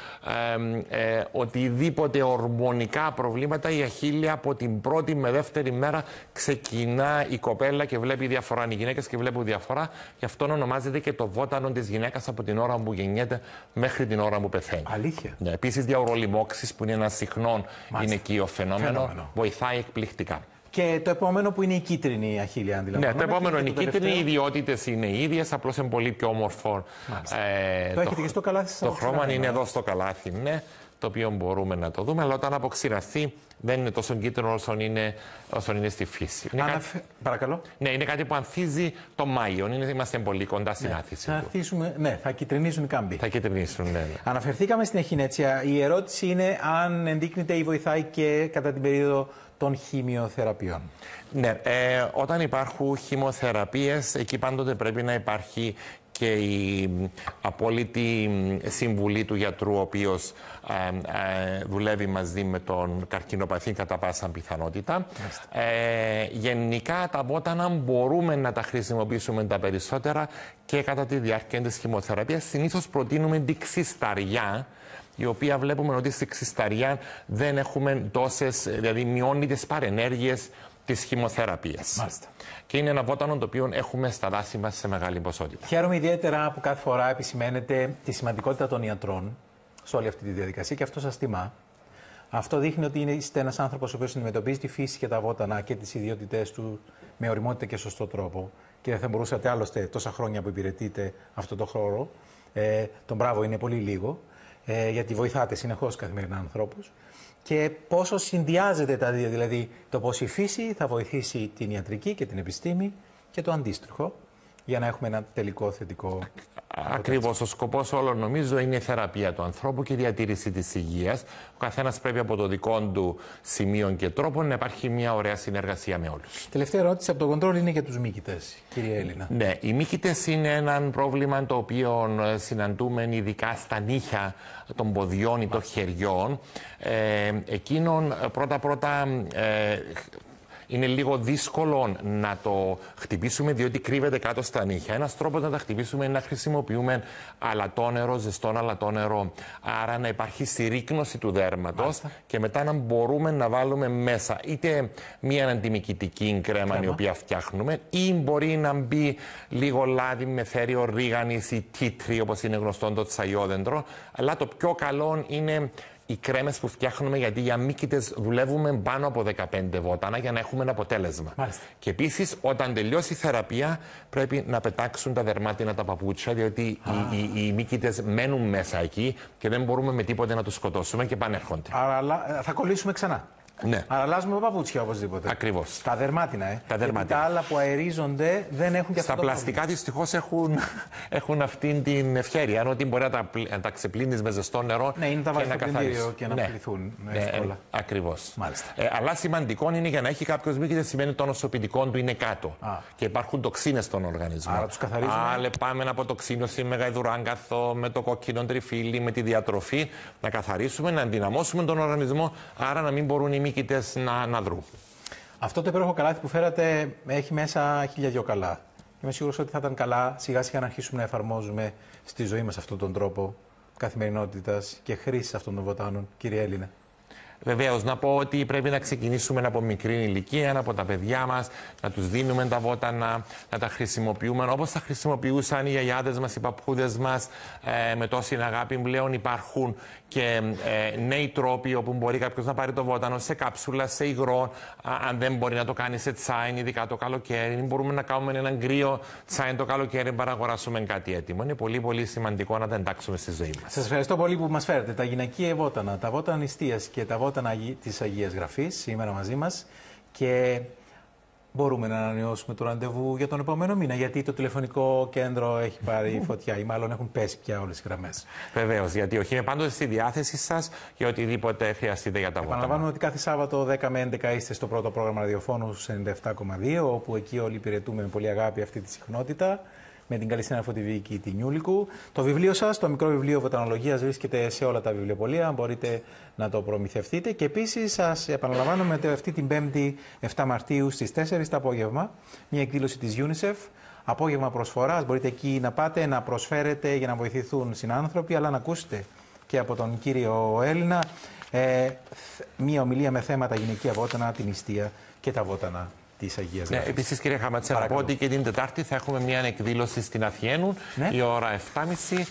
οτιδήποτε ορμονικά προβλήματα. Η αχίλλεια από την πρώτη με δεύτερη μέρα ξεκινά η κοπέλα και βλέπει διαφορά. Οι γυναίκες και βλέπουν διαφορά. Γι' αυτό ονομάζεται και το βότανο της γυναίκας από την ώρα που γεννιέται μέχρι την ώρα που πεθαίνει. Αλήθεια. Ναι, επίσης, διαουρολιμόξης που είναι ένα συχνό γυναικείο φαινόμενο, βοηθάει εκπληκτικά. Και το επόμενο που είναι η κίτρινη αχίλλεια, αντιλαμβάνομαι. Ναι, το επόμενο είναι η κίτρινη. Οι ιδιότητες είναι οι ίδιες, απλώς είναι πολύ πιο όμορφο. Το έχετε και στο καλάθι σας. Το χρώμα είναι εδώ στο καλάθι, ναι, το οποίο μπορούμε να το δούμε, αλλά όταν αποξηραθεί δεν είναι τόσο κίτρινο όσο είναι στη φύση. Παρακαλώ. Ναι, είναι κάτι που ανθίζει το Μάιο. Είμαστε πολύ κοντά στην άνθηση. Θα κυτρινίζουν οι κάμποι. Θα κυτρινίσουν, ναι. Αναφερθήκαμε στην εχινέτσια. Η ερώτηση είναι αν ενδείκνυται ή βοηθάει και κατά την περίοδο των χημειοθεραπείων. Ναι, όταν υπάρχουν χημειοθεραπείες, εκεί πάντοτε πρέπει να υπάρχει και η απόλυτη συμβουλή του γιατρού, ο οποίος δουλεύει μαζί με τον καρκινοπαθή κατά πάσα πιθανότητα. Γενικά τα βότανα μπορούμε να τα χρησιμοποιήσουμε τα περισσότερα και κατά τη διάρκεια της χημειοθεραπείας. Συνήθως προτείνουμε την ξυσταριά, η οποία βλέπουμε ότι στη ξυσταριά δεν έχουμε τόσες, δηλαδή μειώνει τις παρενέργειες της χημειοθεραπείας. Μάλιστα. Και είναι ένα βότανο το οποίο έχουμε στα δάση μας σε μεγάλη ποσότητα. Χαίρομαι ιδιαίτερα που κάθε φορά επισημαίνετε τη σημαντικότητα των ιατρών σε όλη αυτή τη διαδικασία και αυτό σας τιμά. Αυτό δείχνει ότι είστε ένας άνθρωπος ο οποίος αντιμετωπίζει τη φύση και τα βότανα και τις ιδιότητές του με ωριμότητα και σωστό τρόπο. Και δεν θα μπορούσατε άλλωστε τόσα χρόνια που υπηρετείτε αυτό το χώρο. Τον μπράβο είναι πολύ λίγο, γιατί βοηθάτε συνεχώς καθημερινά ανθρώπους. Και πόσο συνδυάζεται τα δύο, δηλαδή το πώς η φύση θα βοηθήσει την ιατρική και την επιστήμη και το αντίστοιχο για να έχουμε ένα τελικό θετικό. Ακριβώς. Ο σκοπός όλων νομίζω είναι η θεραπεία του ανθρώπου και η διατήρηση της υγείας. Ο καθένας πρέπει από το δικό του σημείο και τρόπο να υπάρχει μια ωραία συνεργασία με όλους. Τελευταία ερώτηση από το κοντρόλ είναι για τους μύκητες, κύριε Έλληνα. Ναι, οι μύκητες είναι ένα πρόβλημα το οποίο συναντούμε ειδικά στα νύχια των ποδιών ή των χεριών. Εκείνον πρώτα-πρώτα είναι λίγο δύσκολο να το χτυπήσουμε διότι κρύβεται κάτω στα νύχια. Ένας τρόπος να τα χτυπήσουμε είναι να χρησιμοποιούμε αλατό νερό, ζεστό αλατό νερό. Άρα να υπάρχει συρρίκνωση του δέρματος και μετά να μπορούμε να βάλουμε μέσα είτε μία αντιμικητική κρέμα η οποία φτιάχνουμε ή μπορεί να μπει λίγο λάδι με θέριο ρίγανης ή τίτρι όπως είναι γνωστό το τσαϊόδεντρο. Αλλά το πιο καλό είναι οι κρέμες που φτιάχνουμε, γιατί για μύκητες δουλεύουμε πάνω από 15 βότανα για να έχουμε ένα αποτέλεσμα. Μάλιστα. Και επίσης, όταν τελειώσει η θεραπεία, πρέπει να πετάξουν τα δερμάτινα τα παπούτσια, διότι οι μύκητες μένουν μέσα εκεί και δεν μπορούμε με τίποτε να τους σκοτώσουμε και πανέρχονται. Άρα θα κολλήσουμε ξανά. Ναι. Άρα αλλάζουμε παπούτσια οπωσδήποτε. Ακριβώς. Τα δερμάτινα, Τα δερμάτινα. τα άλλα που αερίζονται δεν έχουν και αυτό. Στα πλαστικά δυστυχώς έχουν αυτή την ευχέρεια. Ότι μπορεί να τα ξεπλύνεις με ζεστό νερό ναι, είναι τα και βάλεις στο πλυντήριο και να πληθούν εύκολα. Ακριβώς. Μάλιστα. Αλλά σημαντικό είναι για να έχει κάποιος μύκητες σημαίνει το νοσοποιητικό του είναι κάτω. Και υπάρχουν τοξίνες στον οργανισμό. Άρα τους καθαρίζουμε. Άρα πάμε από τοξίνωση με γαϊδουράγκαθο, με το κόκκινο τριφύλι, με τη διατροφή, να καθαρίσουμε, να ενδυναμώσουμε τον οργανισμό, άρα να μην μπορούν οι μύκητες να δρουν. Αυτό το υπέροχο καλάθι που φέρατε έχει μέσα 1002 καλά. Είμαι σίγουρος ότι θα ήταν καλά σιγά σιγά να αρχίσουμε να εφαρμόζουμε στη ζωή μας αυτόν τον τρόπο καθημερινότητας και χρήσης αυτών των βοτάνων, κύριε Έλληνα. Βεβαίως, να πω ότι πρέπει να ξεκινήσουμε από μικρή ηλικία, από τα παιδιά μας, να τους δίνουμε τα βότανα, να τα χρησιμοποιούμε όπως τα χρησιμοποιούσαν οι γιαγιάδες μας, οι παππούδες μας, με τόση αγάπη. Πλέον υπάρχουν και νέοι τρόποι όπου μπορεί κάποιος να πάρει το βότανο σε κάψουλα, σε υγρό, αν δεν μπορεί να το κάνει σε τσάιν, ειδικά το καλοκαίρι. Μπορούμε να κάνουμε έναν κρύο τσάιν το καλοκαίρι παρά να αγοράσουμε κάτι έτοιμο. Είναι πολύ πολύ σημαντικό να τα εντάξουμε στη ζωή μας. Σας ευχαριστώ πολύ που μας φέρετε τα γυναικεία βότανα, τα βότανα νηστείας και τα βότανα της Αγίας Γραφής σήμερα μαζί μας και μπορούμε να ανανεώσουμε το ραντεβού για τον επόμενο μήνα, γιατί το τηλεφωνικό κέντρο έχει πάρει φωτιά ή μάλλον έχουν πέσει πια όλες οι γραμμές. Βεβαίως, γιατί όχι, είμαι πάντοτε στη διάθεσή σας για οτιδήποτε χρειαστείτε για τα βότανα. Επαναλαμβάνουμε ότι κάθε Σάββατο 10 με 11 είστε στο πρώτο πρόγραμμα ραδιοφώνου στους 97,2, όπου εκεί όλοι υπηρετούμε με πολύ αγάπη αυτή τη συχνότητα, με την καλή συνάδελφο τη Βίκη τη Νιούλικου. Το βιβλίο σας, το μικρό βιβλίο βοτανολογίας, βρίσκεται σε όλα τα βιβλιοπωλεία. Μπορείτε να το προμηθευτείτε. Και επίσης, σας επαναλαμβάνω ότι αυτή την 5η 7 Μαρτίου στις 4 το απόγευμα, μια εκδήλωση της UNICEF. Απόγευμα προσφοράς. Μπορείτε εκεί να πάτε, να προσφέρετε για να βοηθηθούν συνάνθρωποι, αλλά να ακούσετε και από τον κύριο Έλληνα μια ομιλία με θέματα γυναικεία βότανα, την νηστεία και τα βότανα της Αγίας Γραφής. Επίσης, κύριε Χαματσέ, να πω ότι και την Τετάρτη θα έχουμε μια εκδήλωση στην Αθιένου, η ώρα 7.30,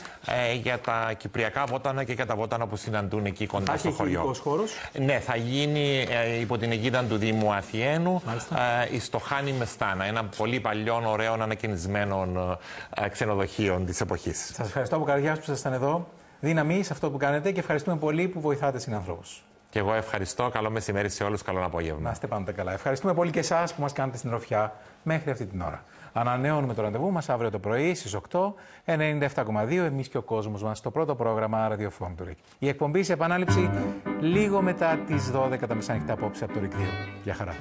για τα κυπριακά βότανα και για τα βότανα που συναντούν εκεί κοντά στο χωριό. Χώρος. Ναι, θα γίνει υπό την αιγίδα του Δήμου Αθιένου, στο Χάνι Μεστάνα, ένα πολύ παλιό, ωραίο, ανακαινισμένο ξενοδοχείο της εποχής. Σας ευχαριστώ από καρδιάς που ήσασταν εδώ. Δύναμη σε αυτό που κάνετε και ευχαριστούμε πολύ που βοηθάτε συνανθρώπους. Και εγώ ευχαριστώ. Καλό μεσημέρι σε όλους. Καλό απόγευμα. Να είστε πάντα καλά. Ευχαριστούμε πολύ και εσάς που μας κάνετε στην τροφιά μέχρι αυτή την ώρα. Ανανεώνουμε το ραντεβού μας αύριο το πρωί στις 8, 97,2, εμείς και ο κόσμος μας, στο πρώτο πρόγραμμα ραδιοφώνου του ΡΙΚ. Η εκπομπή σε επανάληψη λίγο μετά τις 12 τα μεσάνυχτα απόψε από το ΡΙΚ 2. Γεια χαρά.